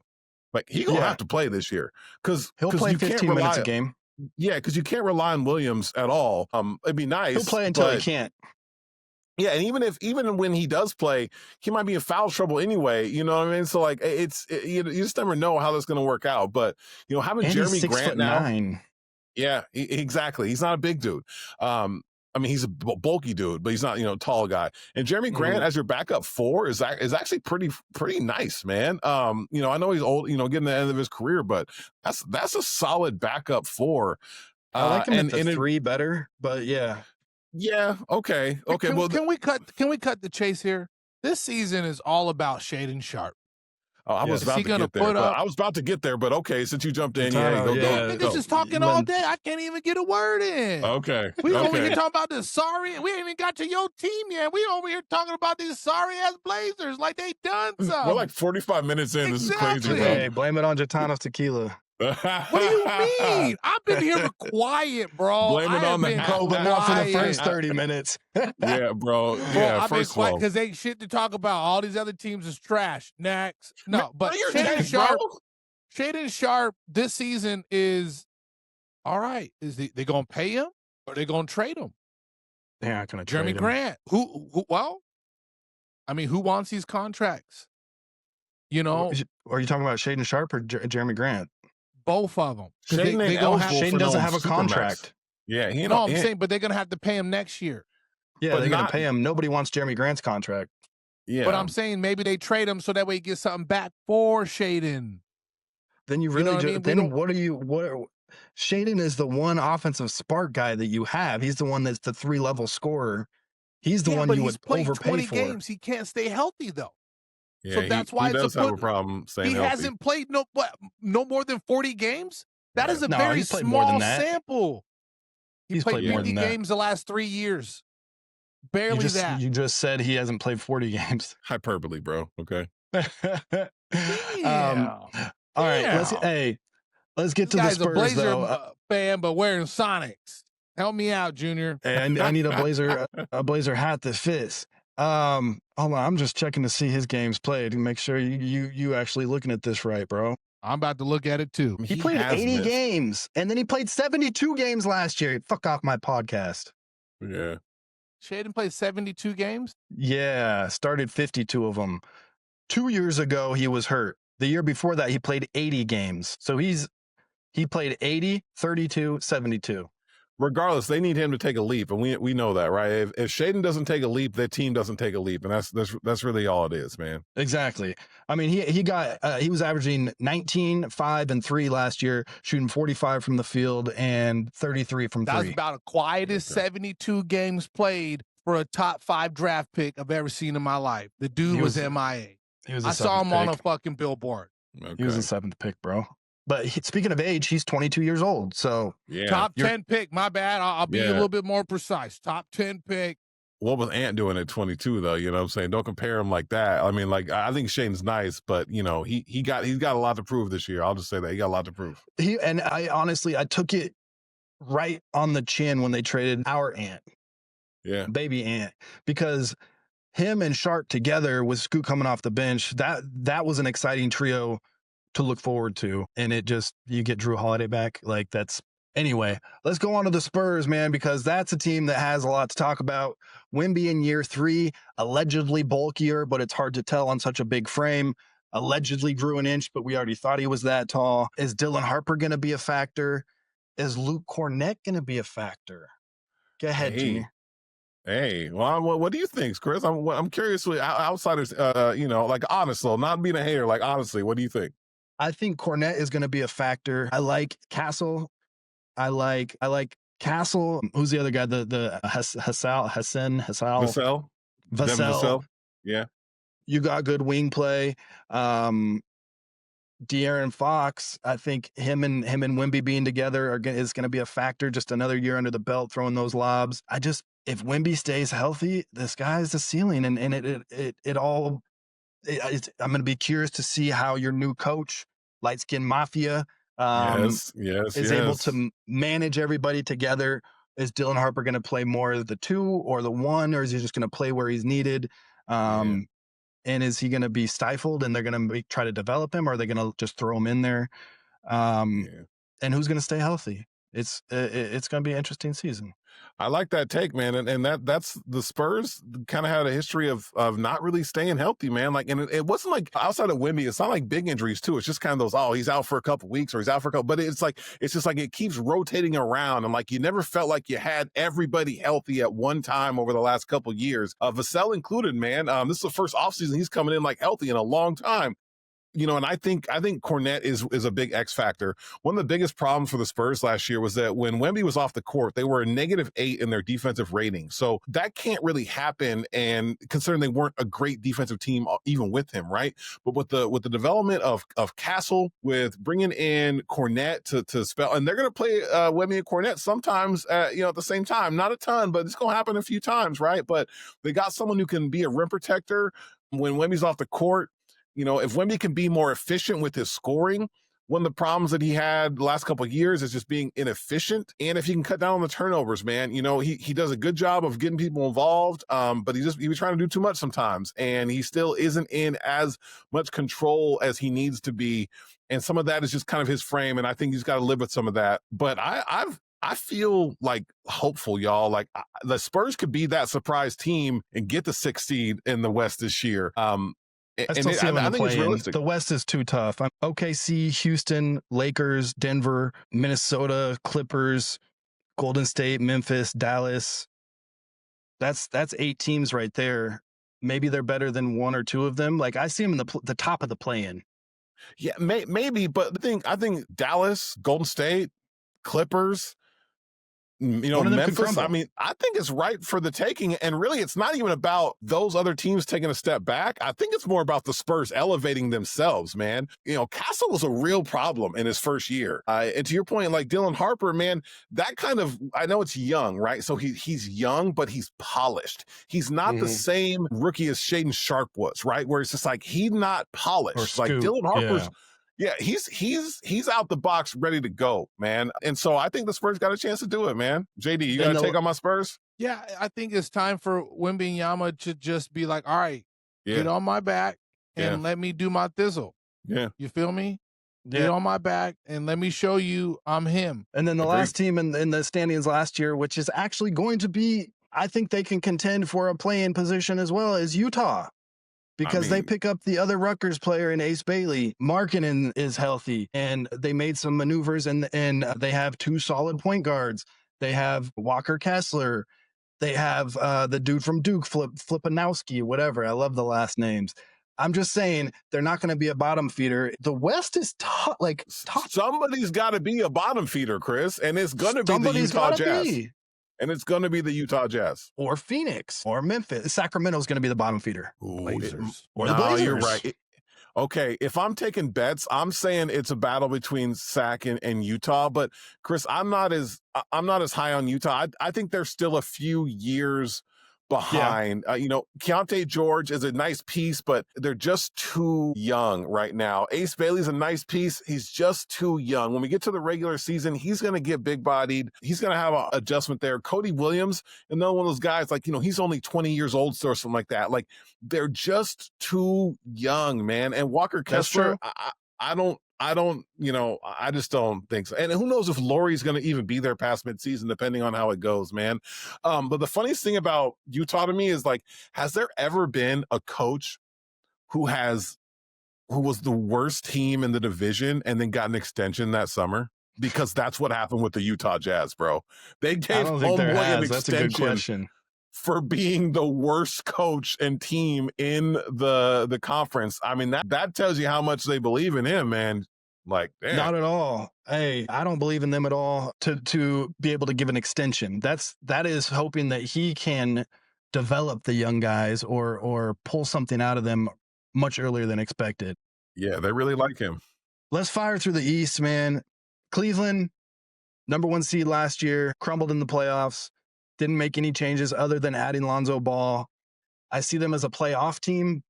Like he gonna have to play this year because he'll play 15 minutes a game. Yeah, because you can't rely on Williams at all. It'd be nice. He'll play until he can't. Yeah, and even when he does play, he might be in foul trouble anyway. You know what I mean? So like, you just never know how that's going to work out. But having Jeremy Grant now, 6'9". Yeah, exactly. He's not a big dude. I mean, he's a bulky dude, but he's not, tall guy. And Jeremy Grant as your backup 4 is actually pretty nice, man. I know he's old, getting the end of his career, but that's a solid backup 4. I like him at the 3 better, but yeah. Yeah. Okay. Can we cut the chase here? This season is all about Shaedon Sharpe. Oh, I was about to get there, but okay, since you jumped in, go. Niggas just talking all day. I can't even get a word in. Okay. We over here talking about this sorry, and we ain't even got to your team yet. We over here talking about these sorry-ass Blazers like they done something. We're like 45 minutes in. Exactly. This is crazy, bro. Hey, blame it on Gitanos Tequila. What do you mean? I've been here quiet, bro. Blame it on the bro, but not for the first 30 minutes. Yeah, bro. Yeah, I've been quiet because ain't shit to talk about. All these other teams is trash. Next. No, but Shaedon Sharpe this season is all right. Is they gonna pay him or they gonna trade him? They're not gonna Jeremy trade Grant. him. Who who wants these contracts? Are you talking about Shaedon Sharpe or Jeremy Grant? Both of them. Shaedon doesn't have a contract. Yeah, I'm saying, but they're gonna have to pay him next year. Yeah, they're gonna pay him. Nobody wants Jeremy Grant's contract. Yeah, but I'm saying maybe they trade him so that way he gets something back for Shaedon. Then you really Shaedon is the one offensive spark guy that you have. He's the one that's the 3-level scorer. He's the one you would overpay 20 for. Games. He can't stay healthy though. Yeah, so that's why he does have a problem staying healthy. He hasn't played no more than 40 games. That is a very small sample. He played 50 games the last 3 years. Barely that. You just said he hasn't played 40 games. Hyperbole, bro. Okay. All right. Let's get to the Spurs, a Blazer though. Fan, but wearing Sonics. Help me out, Junior. And I need a Blazer hat that fits. Hold on, I'm just checking to see his games played and make sure you actually looking at this right, bro. I'm about to look at it too. I mean, He played has 80 missed. games, and then he played 72 games last year. Fuck off my podcast. Yeah. Shaedon played 72 games? Yeah, started 52 of them. 2 years ago, he was hurt. The year before that, he played 80 games. So he played 80, 32, 72. Regardless, they need him to take a leap, and we know that, right? If Shaedon doesn't take a leap, that team doesn't take a leap, and that's really all it is, man. Exactly. I mean, he was averaging 19, 5, and 3 last year, shooting 45 from the field and 33 from That was three. about the quietest 72 games played for a top 5 draft pick I've ever seen in my life. The dude was MIA. He was I saw him on a fucking billboard. Okay. He was the 7th pick, bro. But speaking of age, he's 22 years old. So yeah. Top 10 pick. My bad. I'll be a little bit more precise. Top 10 pick. What was Ant doing at 22 though? You know what I'm saying? Don't compare him like that. I mean, like, I think Shane's nice, but you know, he's got a lot to prove this year. I'll just say that he got a lot to prove. I took it right on the chin when they traded our Ant. Yeah. Baby Ant. Because him and Sharp together with Scoot coming off the bench, that was an exciting trio to look forward to. And you get Drew Holiday back. Like anyway, let's go on to the Spurs, man, because that's a team that has a lot to talk about. Wemby in year 3, allegedly bulkier, but it's hard to tell on such a big frame. Allegedly grew an inch, but we already thought he was that tall. Is Dylan Harper going to be a factor? Is Luke Cornett going to be a factor? Go ahead, Junior. Hey, well, what do you think, Chris? I'm curious. Outsiders, like honestly, not being a hater, like honestly, what do you think? I think Cornett is going to be a factor. I like Castle. I like Castle. Who's the other guy? The Vassell. Yeah. You got good wing play. De'Aaron Fox. I think him and Wemby being together is going to be a factor. Just another year under the belt, throwing those lobs. If Wemby stays healthy, the sky's the ceiling, and I'm going to be curious to see how your new coach, Light Skin Mafia, is able to manage everybody together. Is Dylan Harper going to play more of the 2 or the 1, or is he just going to play where he's needed? And is he going to be stifled and they're going to try to develop him, or are they going to just throw him in there? And who's going to stay healthy? It's going to be an interesting season. I like that take, man, and that's the Spurs kind of had a history of not really staying healthy, man. Like, and it wasn't like outside of Wemby, it's not like big injuries too. It's just kind of those, he's out for a couple weeks or he's out for a couple. But it's just like it keeps rotating around, and like you never felt like you had everybody healthy at one time over the last couple years. Vassell included, man. This is the first offseason he's coming in like healthy in a long time. You know, and I think Cornett is a big X factor. One of the biggest problems for the Spurs last year was that when Wemby was off the court, they were a -8 in their defensive rating. So that can't really happen. And considering they weren't a great defensive team even with him, right? But with the development of Castle, with bringing in Cornett to spell, and they're going to play Wemby and Cornett sometimes, at the same time. Not a ton, but it's going to happen a few times, right? But they got someone who can be a rim protector when Wemby's off the court. You know, if Wemby can be more efficient with his scoring, one of the problems that he had the last couple of years is just being inefficient. And if he can cut down on the turnovers, man, he does a good job of getting people involved, but he was trying to do too much sometimes. And he still isn't in as much control as he needs to be. And some of that is just kind of his frame. And I think he's got to live with some of that. But I feel like hopeful, y'all. Like the Spurs could be that surprise team and get the 6th seed in the West this year. I think it's realistic. The West is too tough. OKC, Houston, Lakers, Denver, Minnesota, Clippers, Golden State, Memphis, Dallas. That's 8 teams right there. Maybe they're better than 1 or 2 of them. Like I see them in the top of the play-in. Yeah, maybe, but I think Dallas, Golden State, Clippers, Memphis, I mean, I think it's right for the taking. And really, it's not even about those other teams taking a step back. I think it's more about the Spurs elevating themselves, man. Castle was a real problem in his first year. And to your point, like Dylan Harper, man, that kind of, I know it's young, right? So he's young, but he's polished. He's not the same rookie as Shaedon Sharp was, right? Where it's just like, he's not polished. Like Dylan Harper's, yeah, he's out the box ready to go, man. And so I think the Spurs got a chance to do it, man. JD, you got to take on my Spurs? Yeah, I think it's time for Wembanyama to just be like, all right, get on my back and let me do my thizzle. Yeah. You feel me? Get on my back and let me show you I'm him. And then the last team in the standings last year, which is actually going to be, I think they can contend for a play-in position as well, as Utah. Because they pick up the other Rutgers player in Ace Bailey. Markkanen is healthy, and they made some maneuvers, and they have 2 solid point guards. They have Walker Kessler. They have the dude from Duke, Flipanowski, whatever. I love the last names. I'm just saying they're not going to be a bottom feeder. The West is tough. Somebody's got to be a bottom feeder, Chris, and it's going to be the Utah Jazz. And it's going to be the Utah Jazz. Or Phoenix. Or Memphis. Sacramento's going to be the bottom feeder. Blazers. Or the Blazers. You're right. Okay, if I'm taking bets, I'm saying it's a battle between Sac and Utah. But Chris, I'm not as high on Utah. I think they're still a few years behind. Keontae George is a nice piece, but they're just too young right now. Ace Bailey's a nice piece. He's just too young. When we get to the regular season, he's going to get big-bodied. He's going to have an adjustment there. Cody Williams, another one of those guys, he's only 20 years old or something like that. They're just too young, man. And Walker Kessler, I just don't think so. And who knows if Laurie's going to even be there past midseason, depending on how it goes, man. But the funniest thing about Utah to me is has there ever been a coach who was the worst team in the division and then got an extension that summer? Because that's what happened with the Utah Jazz, bro. They gave Homeboy an extension for being the worst coach and team in the conference. I mean, that tells you how much they believe in him, man. Damn. Not at all. Hey, I don't believe in them at all to be able to give an extension. That is hoping that he can develop the young guys or pull something out of them much earlier than expected. Yeah, they really like him. Let's fire through the East, man. Cleveland, number 1 seed last year, crumbled in the playoffs. Didn't make any changes other than adding Lonzo Ball. I see them as a playoff team,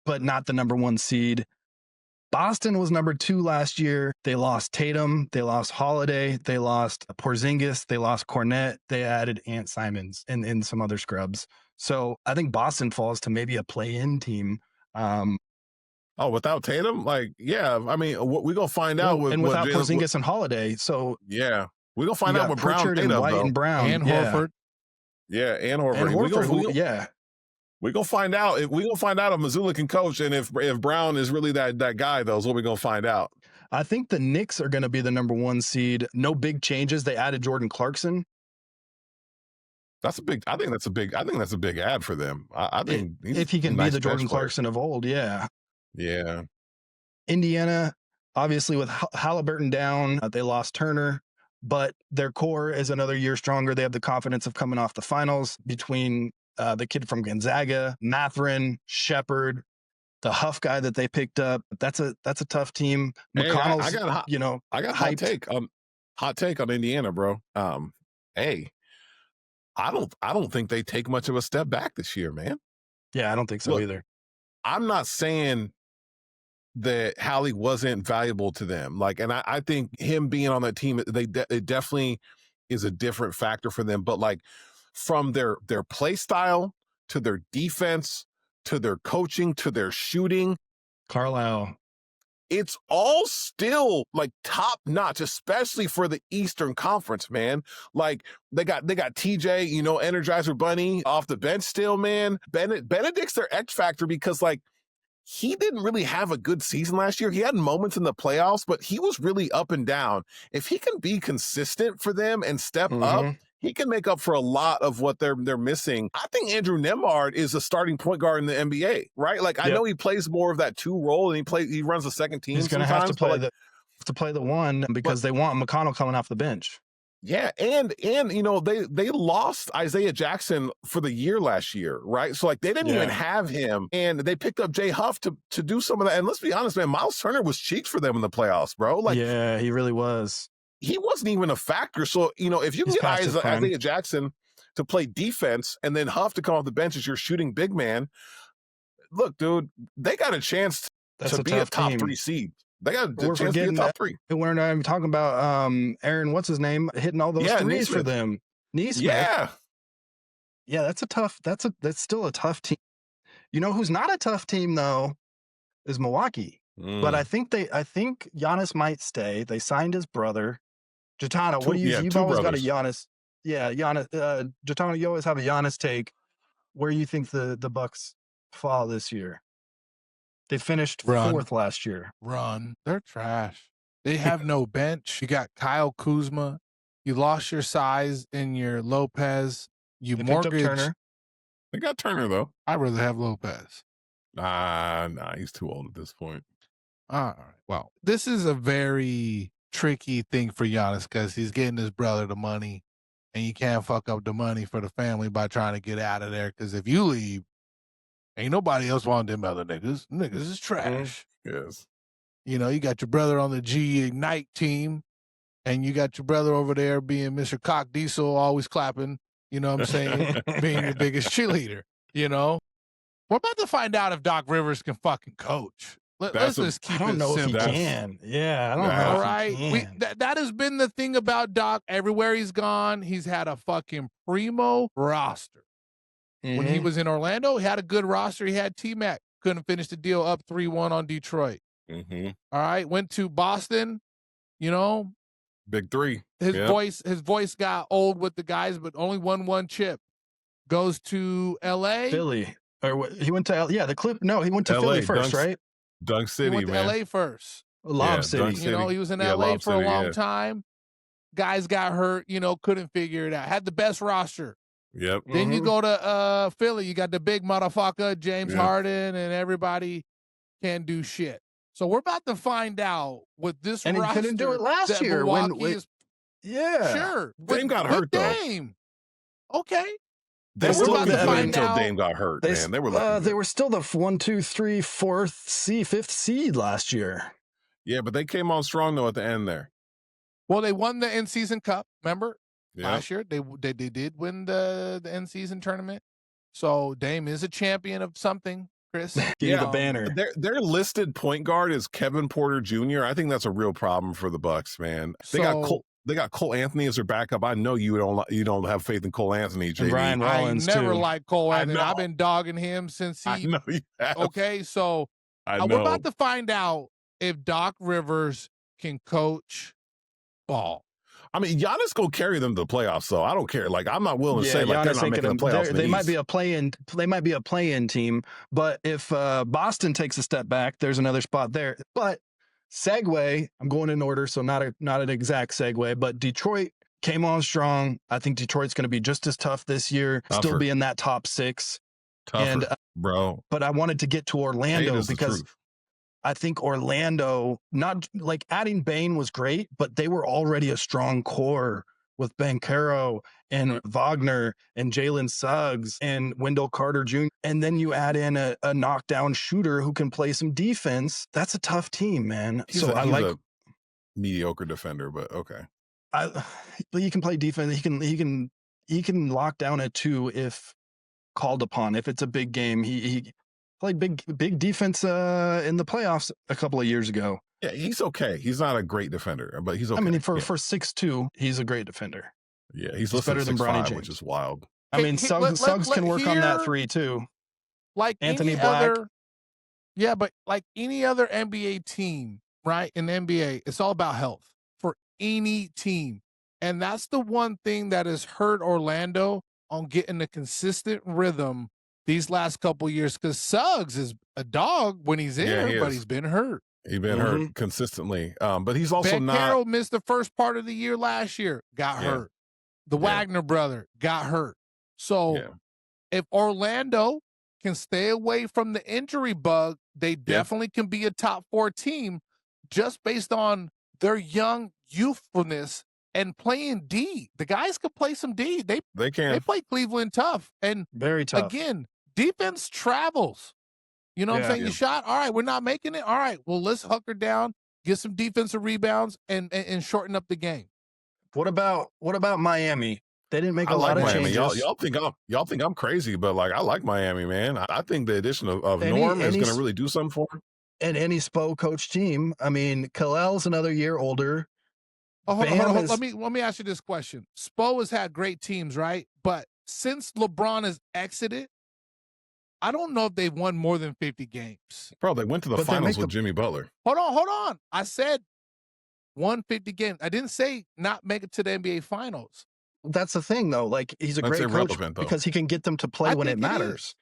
but not the number 1 seed. Boston was number 2 last year. They lost Tatum. They lost Holiday. They lost Porzingis. They lost Cornette. They added Ant Simons and some other scrubs. So I think Boston falls to maybe a play-in team. Without Tatum? I mean, we're going to find out. Without Porzingis and Holiday. So yeah. We're going to find out what Brown and White and Brown. And Horford. Yeah, and Horford. We're going to find out. We're going to find out if Missoula can coach and if Brown is really that guy, though, is what we're going to find out. I think the Knicks are going to be the number 1 seed. No big changes. They added Jordan Clarkson. I think that's a big ad for them. I think if he can be the Jordan Clarkson of old, yeah. Yeah. Indiana, obviously with Halliburton down, they lost Turner, but their core is another year stronger. They have the confidence of coming off the finals between the kid from Gonzaga, Mathurin, Shepard, the Huff guy that they picked up. That's a tough team. McConnell's, I got hot take on Indiana, bro. I don't think they take much of a step back this year, man. Yeah, I don't think so either. I'm not saying that Hallie wasn't valuable to them. And I think him being on that team, it definitely is a different factor for them. But from their play style to their defense, to their coaching, to their shooting, Carlisle, it's all still top notch, especially for the Eastern Conference, man. They got TJ, Energizer Bunny off the bench still, man. Benedict's their X factor because he didn't really have a good season last year. He had moments in the playoffs, but he was really up and down. If he can be consistent for them and step up, he can make up for a lot of what they're missing. I think Andrew Nembhard is a starting point guard in the NBA, right? I know he plays more of that 2 role and he runs the second team. He's going to have to play the 1 because they want McConnell coming off the bench. Yeah, and they lost Isaiah Jackson for the year last year, right? So they didn't even have him, and they picked up Jay Huff to do some of that. And let's be honest, man, Miles Turner was cheeks for them in the playoffs, bro. Yeah, he really was. He wasn't even a factor. So if you can get Isaiah Jackson to play defense and then Huff to come off the bench as your shooting big man, look, dude, they got a chance to be a top 3 seed. They got a chance to be a top 3. We're not even talking about Aaron, what's his name, hitting all those threes for them. Neesmith. Yeah, that's still a tough team. You know who's not a tough team though is Milwaukee. But I think Giannis might stay. They signed his brother. Gitano, what do you? You've two always got a brothers. Giannis. Yeah, Giannis. Gitano, you always have a Giannis take. Where you think the Bucks fall this year? They finished fourth last year. They're trash. They have no bench. You got Kyle Kuzma. You lost your size in your Lopez. You They picked up mortgage. Turner. They got Turner though. I'd rather have Lopez. Nah, he's too old at this point. All right. Well, this is a very tricky thing for Giannis because he's getting his brother the money, and you can't fuck up the money for the family by trying to get out of there. Because if you leave, ain't nobody else want them other niggas. Niggas is trash. Yes. You know, you got your brother on the G Ignite team, and you got your brother over there being Mr. Cock Diesel, always clapping. You know what I'm saying? Being your biggest cheerleader. You know, we're about to find out if Doc Rivers can fucking coach. Let's just keep it simple. I don't know if he can. Yeah, I don't know. All right. That has been the thing about Doc. Everywhere he's gone, he's had a fucking primo roster. Mm-hmm. When he was in Orlando, he had a good roster. He had T-Mac. Couldn't finish the deal up 3-1 on Detroit. Mm-hmm. All right. Went to Boston, you know. Big three. His voice got old with the guys, but only won one chip. Goes to L.A. Philly. Or he went to the clip. No, he went to Philly first, right? Dunk City, he went man. to L.A. first. Lob City. You know, he was in L.A. for a long time. Guys got hurt, you know, couldn't figure it out. Had the best roster. Yep. Then you go to Philly. You got the big motherfucker, James Harden, and everybody can't do shit. So we're about to find out with this roster. And he couldn't do it last year. Sure. Dame got hurt, though. Dame. Okay. They were lucky to wait until Dame got hurt, man. They were lucky. They were still the 1, 2, 3, 5th seed last year. Yeah, but they came on strong, though, at the end there. Well, they won the in-season cup, remember? Yeah. Last year, they did win the in-season tournament. So Dame is a champion of something, Chris. Give the banner. Their listed point guard is Kevin Porter Jr. I think that's a real problem for the Bucks, man. They got Cole Anthony as their backup. I know you don't have faith in Cole Anthony, JD. And Brian Rollins, I never liked Cole Anthony. I've been dogging him since he. I know you have. Okay, so we're about to find out if Doc Rivers can coach ball. I mean, Giannis go carry them to the playoffs, so I don't care. Like, I'm not willing to say like they're not making the playoffs. They might be a play-in. They might be a play-in team, but if Boston takes a step back, there's another spot there. But segue, I'm going in order, so not an exact segue, but Detroit came on strong. I think Detroit's going to be just as tough this year, still be in that top 6. Tougher, bro. But I wanted to get to Orlando because I think Orlando, not like adding Bane was great, but they were already a strong core with Banchero and Wagner and Jalen Suggs and Wendell Carter Jr. And then you add in a knockdown shooter who can play some defense. That's a tough team, man. He's a mediocre defender, but okay. But he can play defense. He can lock down a 2 if called upon. If it's a big game, he played big defense in the playoffs a couple of years ago. Yeah, he's okay. He's not a great defender, but he's okay. I mean, for 6'2", he's a great defender. Yeah, he's better than Bronny James, which is wild. I mean, Suggs can work on that 3 too. Like Anthony Black. But like any other NBA team, right? In the NBA, it's all about health for any team. And that's the one thing that has hurt Orlando on getting a consistent rhythm these last couple years, because Suggs is a dog when he's in there, but he's been hurt. He's been hurt consistently. But he's also Banchero missed the first part of the year last year, got hurt. The Wagner brother got hurt. So if Orlando can stay away from the injury bug, they definitely can be a top 4 team just based on their young youthfulness and playing D. The guys can play some D. They can. They play Cleveland tough. And very tough. Again, defense travels. You know what I'm saying? You shot. All right, we're not making it. All right, well, let's hunker down, get some defensive rebounds, and shorten up the game. What about Miami? They didn't make a lot of changes. Y'all think I'm crazy, but like I like Miami, man. I think the addition of Norm is going to really do something for him. And any Spo coach team. I mean, Kalel's another year older. Hold on. Let me ask you this question. Spo has had great teams, right? But since LeBron has exited, I don't know if they've won more than 50 games. Bro, they went to the But they finals make with Jimmy Butler. Hold on. I said 150 games. I didn't say not make it to the NBA Finals. That's the thing, though. Like, he's a That's great coach irrelevant, though. because he can get them to play I when it think matters.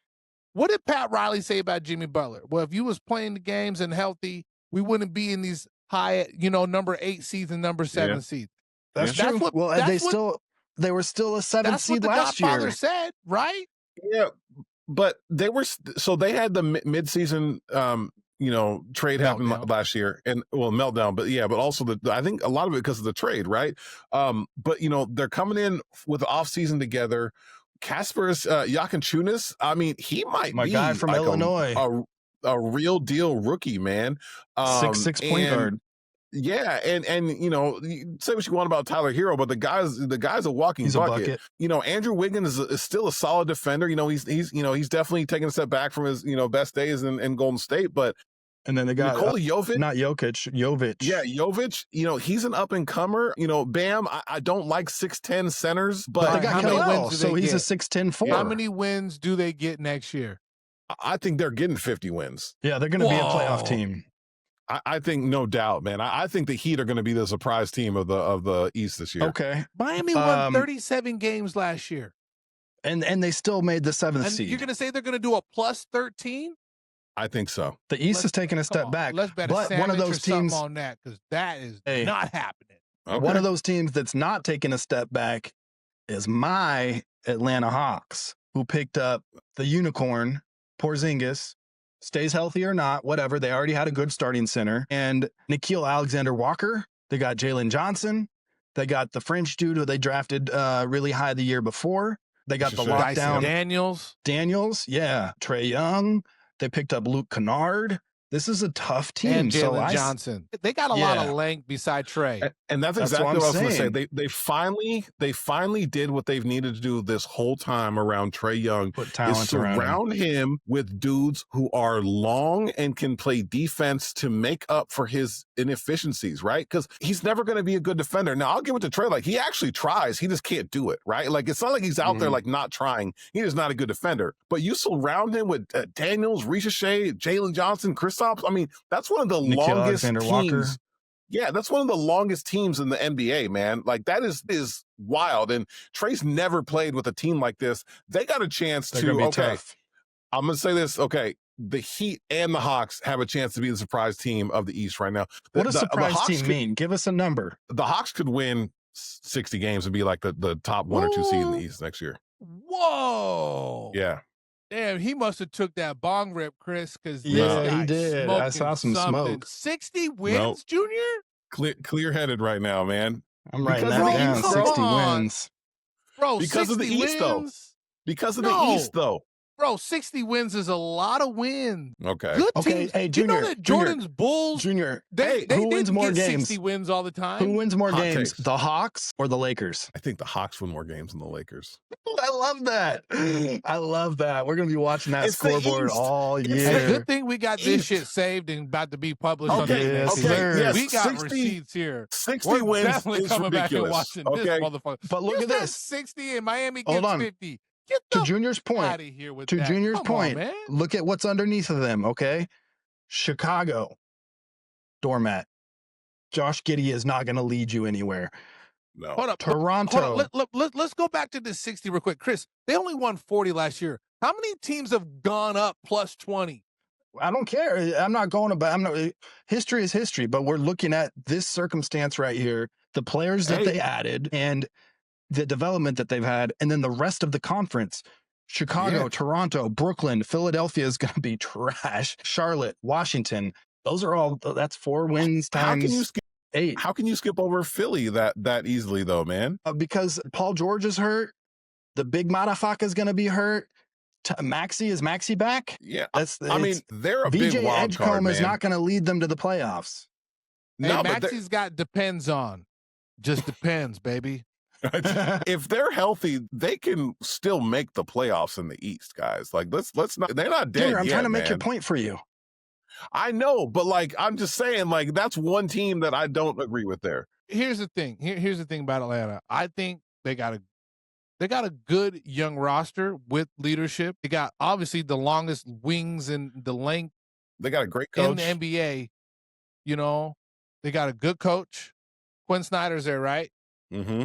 What did Pat Riley say about Jimmy Butler? Well, if you was playing the games and healthy, we wouldn't be in these high, number 8 seeds and number 7 seeds. That's true. They were still a 7 seed last year. That's what the Godfather said, right? Yeah, but they were so they had the mid-season trade happen last year, and meltdown, but also I think a lot of it because of the trade, right? But they're coming in with the offseason together. Kasparas Yakinchunas, I mean, he might be guy from Illinois, a real deal rookie, man. 6'6" point guard. Yeah, and say what you want about Tyler Hero, but the guy's a walking bucket. Andrew Wiggins is still a solid defender. He's definitely taking a step back from his best days in Golden State, but. And then they got Nikola Jovic. Not Jokic, Jovic. Yeah, Jovic. He's an up-and-comer. Bam, I don't like 6'10" centers, but they got Kelly, so he's a 6'10" forward. How many wins do they get next year? I think they're getting 50 wins. Yeah, they're going to be a playoff team. I think, no doubt, man. I think the Heat are going to be the surprise team of the East this year. Okay. Miami won 37 games last year. And they still made the 7th seed. You're going to say they're going to do a plus 13? I think so. The East is taking a step back. Let's bet a one of those teams on that, because that is not happening. Okay. One of those teams that's not taking a step back is my Atlanta Hawks, who picked up the unicorn, Porzingis, stays healthy or not, whatever. They already had a good starting center. And Nickeil Alexander-Walker, they got Jalen Johnson. They got the French dude who they drafted really high the year before. They got the lockdown. Daniels, yeah. Trae Young. They picked up Luke Kennard. This is a tough team. And Jalen Johnson. They got a lot of length beside Trae. And that's exactly what I was going to say. They finally did what they've needed to do this whole time around Trae Young. Put talent is surround him with dudes who are long and can play defense to make up for his inefficiencies, right? Because he's never going to be a good defender. Now, I'll give it to Trae. Like, he actually tries. He just can't do it, right? Like, it's not like he's out there, like, not trying. He is not a good defender. But you surround him with Daniels, Ricochet, Jalen Johnson, Kristaps. I mean, that's one of the longest teams. Yeah, that's one of the longest teams in the NBA, man. Like, that is wild. And Trae's never played with a team like this. They got a chance tough. I'm going to say this. Okay, the Heat and the Hawks have a chance to be the surprise team of the East right now. What does surprise team mean? Give us a number. The Hawks could win 60 games and be like the top 1 or 2 seed in the East next year. Whoa. Yeah. Damn, he must have took that bong rip, Chris, because he did. I saw some smoke. 60 wins, Junior? Clear-headed right now, man. I'm writing that down. 60 wins. Bro, because of the East, though. Because of the East, though. Bro, 60 wins is a lot of wins. Okay. Good teams. Hey, Junior. You know that Jordan's Bulls? Junior. Who wins more games? 60 wins all the time. Who wins more games? Takes. The Hawks or the Lakers? I think the Hawks win more games than the Lakers. I love that. I love that. We're going to be watching that scoreboard all year. It's a good thing we got this shit saved and about to be published on the yes, we got receipts here. 60 We're wins definitely is coming ridiculous. back and watching this motherfucker. But look at this. 60 and Miami gets 50. Get to Junior's point, out of here with to that. Junior's Come point, on, man. look at what's underneath of them, okay? Chicago, doormat. Josh Giddey is not going to lead you anywhere. No. Hold up. Toronto. Hold up. Let's go back to this 60 real quick. Chris, they only won 40 last year. How many teams have gone up plus 20? I don't care. I'm not going about. History is history, but we're looking at this circumstance right here, the players that they added, and the development that they've had, and then the rest of the conference. Chicago, Toronto, Brooklyn, Philadelphia is going to be trash. Charlotte, Washington. Those are all, that's 4 wins times 8. How can you skip over Philly that easily, though, man? Because Paul George is hurt. The big motherfucker is going to be hurt. Is Maxey back? Yeah. I mean, they're a big VJ wild card, Edgecombe man. is not going to lead them to the playoffs. Hey, Maxey's got depends on. Just depends, baby. If they're healthy, they can still make the playoffs in the East, guys. Like, let's not. They're not dead. I'm trying to make your point for you. I know, but like, I'm just saying, like, that's one team that I don't agree with there. Here's the thing. Here's the thing about Atlanta. I think they got a They got a good young roster with leadership. They got obviously the longest wings and the length. They got a great coach in the NBA. You know, they got a good coach. Quinn Snyder's there, right? Mm-hmm.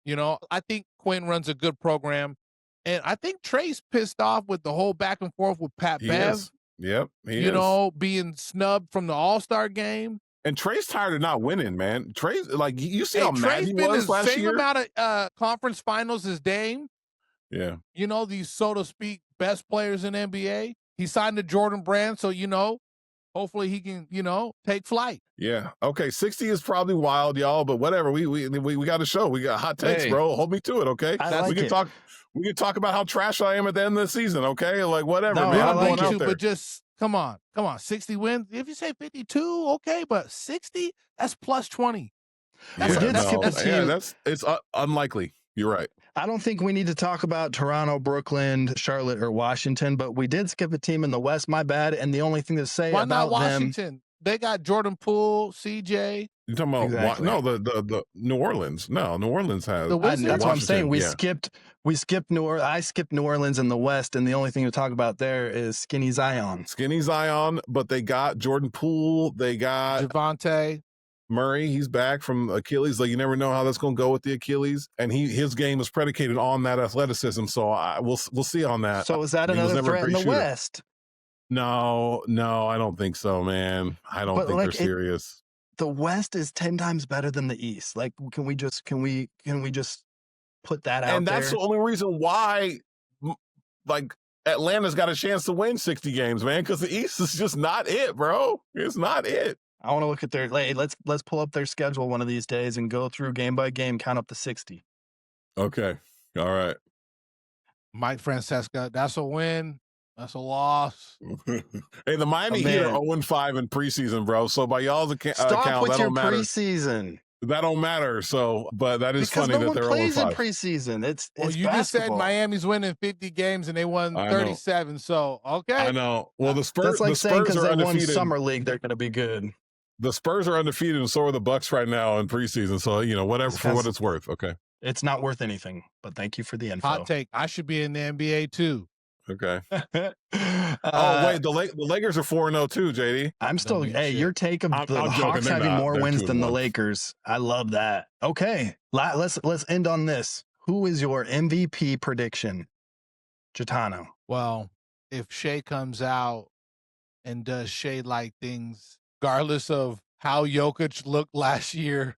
You know, I think Quinn runs a good program. And I think Trey's pissed off with the whole back and forth with Pat Bev. Is. Yep, he you is. know, being snubbed from the All-Star game. And Trey's tired of not winning, man. Trey's like, you see how mad Trey's he been was the last same year? amount of conference finals as Dame. Yeah. You know, these, so to speak, best players in NBA. He signed to Jordan Brand, so, you know, hopefully he can, you know, take flight. Yeah. Okay. 60 is probably wild, y'all, but whatever. We got a show. We got hot takes, bro. Hold me to it, okay? We can talk about how trash I am at the end of the season, okay? Like whatever, No, man. I I'm like going it, out there. But just come on. 60 wins. If you say 52, okay, but 60, that's plus 20. We did skip a team. It's unlikely. You're right. I don't think we need to talk about Toronto, Brooklyn, Charlotte, or Washington, but we did skip a team in the West. My bad. And the only thing to say Why about not Washington? They got Jordan Poole, CJ. You're talking about Exactly. the New Orleans. No, New Orleans has. That's what I'm saying. We yeah. skipped New Orleans. I skipped New Orleans in the West, and the only thing to talk about there is Skinny Zion. Skinny Zion, but they got Jordan Poole. They got Javante Murray. He's back from Achilles. Like, you never know how that's going to go with the Achilles, and his game is predicated on that athleticism. So we'll see on that. So is that another threat in the West? No, I don't think so, man. I don't think they're serious. The West is 10 times better than the East. Like, can we just put that out there? And that's the only reason why, like, Atlanta's got a chance to win 60 games, man, because the East is just not it, bro. It's not it. I want to look at their let's pull up their schedule one of these days and go through game by game, count up to 60. Okay. All right. Mike Francesca, that's a win. That's a loss. Hey, the Miami Heat are 0-5 in preseason, bro. So by y'all's account, Stop with that your don't matter. Preseason. That don't matter. So, but that is because funny no that they're 0-5. one plays in preseason. It's you basketball. just said Miami's winning 50 games and they won 37. So okay, I know. Well, the Spurs. That's like saying because they undefeated. won summer league, they're going to be good. The Spurs are undefeated, and so are the Bucks right now in preseason. So whatever for what it's worth. Okay. It's not worth anything, but thank you for the info. Hot take. I should be in the NBA too. Okay. Wait, the Lakers are 4-0 too, JD. I'm still. Hey, your take of the Hawks having more wins than the Lakers. I love that. Okay, let's end on this. Who is your MVP prediction, Gitano? Well, if Shea comes out and does Shea-like things, regardless of how Jokic looked last year,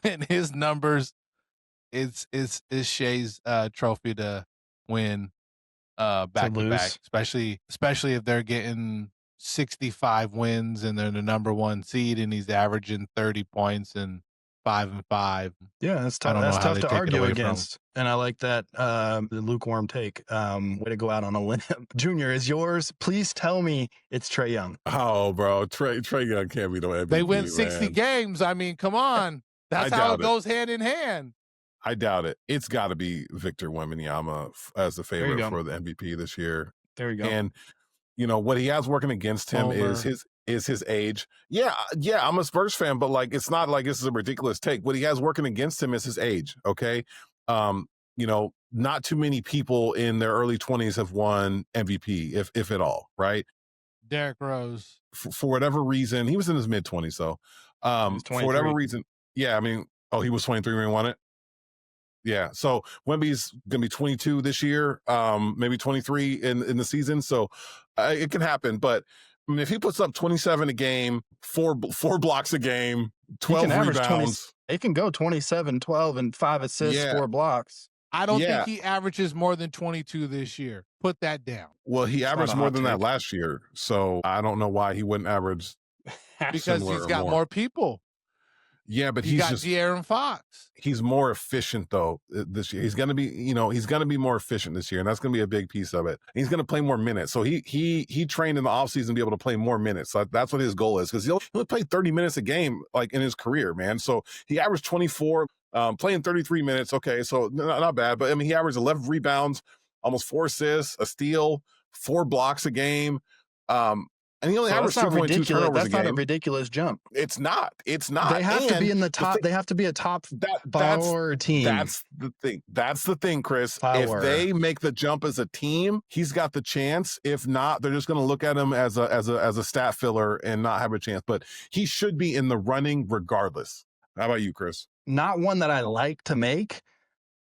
and his numbers, it's Shea's trophy to win back to back, especially if they're getting 65 wins and they're the number one seed and he's averaging 30 points and 5-5. Yeah, that's tough. That's tough to argue against. And I like that the lukewarm take. Way to go out on a limb. Junior, is yours? Please tell me it's Trae Young. Oh, bro, Trae Young can't be the MVP. They win 60 games. I mean, come on. That's how it goes hand in hand. I doubt it. It's got to be Victor Wembanyama as the favorite for the MVP this year. There you go. And what he has working against him is his age. Yeah, I'm a Spurs fan, but like it's not like this is a ridiculous take. What he has working against him is his age. Okay, not too many people in their early 20s have won MVP, if at all, right? Derrick Rose, for whatever reason, he was in his mid 20s, so for whatever reason, yeah. I mean, he was 23 when he won it. Yeah, so Wemby's gonna be 22 this year, maybe 23 in the season. So it can happen. But I mean, if he puts up 27 a game, four blocks a game, 12 rebounds, it can go 27, 12, and 5 assists, 4 blocks. I don't think he averages more than 22 this year. Put that down. Well, he averaged more than that last year, so I don't know why he wouldn't average. Because he's got more people. Yeah, but he's got De'Aaron Fox. He's more efficient though this year. He's gonna be, he's gonna be more efficient this year, and that's gonna be a big piece of it. He's gonna play more minutes. So he trained in the offseason to be able to play more minutes. So that's what his goal is, because he'll play 30 minutes a game like in his career, man. So he averaged 24, playing 33 minutes. Okay, so not bad. But I mean, he averaged 11 rebounds, almost 4 assists, a steal, 4 blocks a game. And he only So averaged that's not 2.2 ridiculous. turnovers That's a not a game. ridiculous jump. It's not. It's not. They have to be in the And top. They have to be a top that's power team. That's the thing. That's the thing, Chris. If Power. they make the jump as a team, he's got the chance. If not, they're just going to look at him as a stat filler and not have a chance. But he should be in the running regardless. How about you, Chris? Not one that I like to make,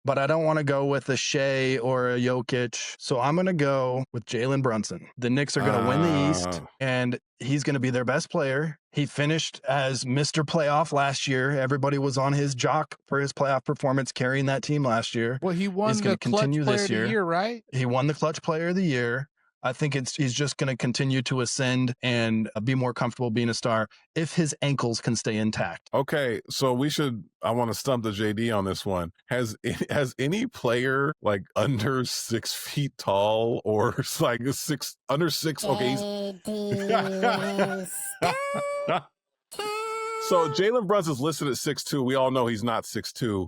but I don't want to go with a Shea or a Jokic. So I'm going to go with Jalen Brunson. The Knicks are going to win the East, and he's going to be their best player. He finished as Mr. Playoff last year. Everybody was on his jock for his playoff performance, carrying that team last year. Well, he won the Clutch Player of the Year, right? He won the Clutch Player of the Year. I think he's just going to continue to ascend and be more comfortable being a star if his ankles can stay intact. Okay, so I want to stump the JD on this one. Has any player like under 6 feet tall or like under 6? Okay. So Jalen Brunson's listed at 6'2". We all know he's not 6'2".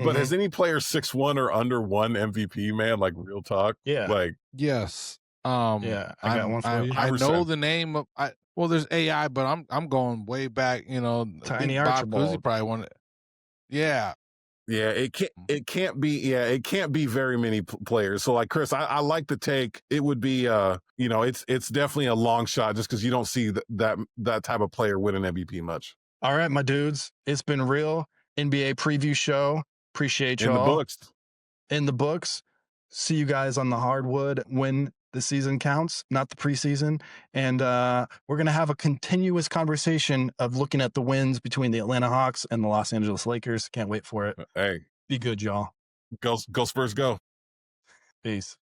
But has any player 6'1" or under won MVP, man? Like real talk? Yeah. Like yes. Yeah, I got one for you. I know the name of. Well, there's AI, but I'm going way back. You know, Tiny Bob Cousy Archibald. probably won it. Yeah. Yeah, it can't be very many players. So like Chris, I like the take. It would be it's definitely a long shot just because you don't see that type of player win an MVP much. All right, my dudes, it's been real. NBA preview show. Appreciate y'all. In the books. In the books. See you guys on the hardwood when the season counts, not the preseason. And we're going to have a continuous conversation of looking at the wins between the Atlanta Hawks and the Los Angeles Lakers. Can't wait for it. Hey, be good, y'all. Go Spurs, go. Peace.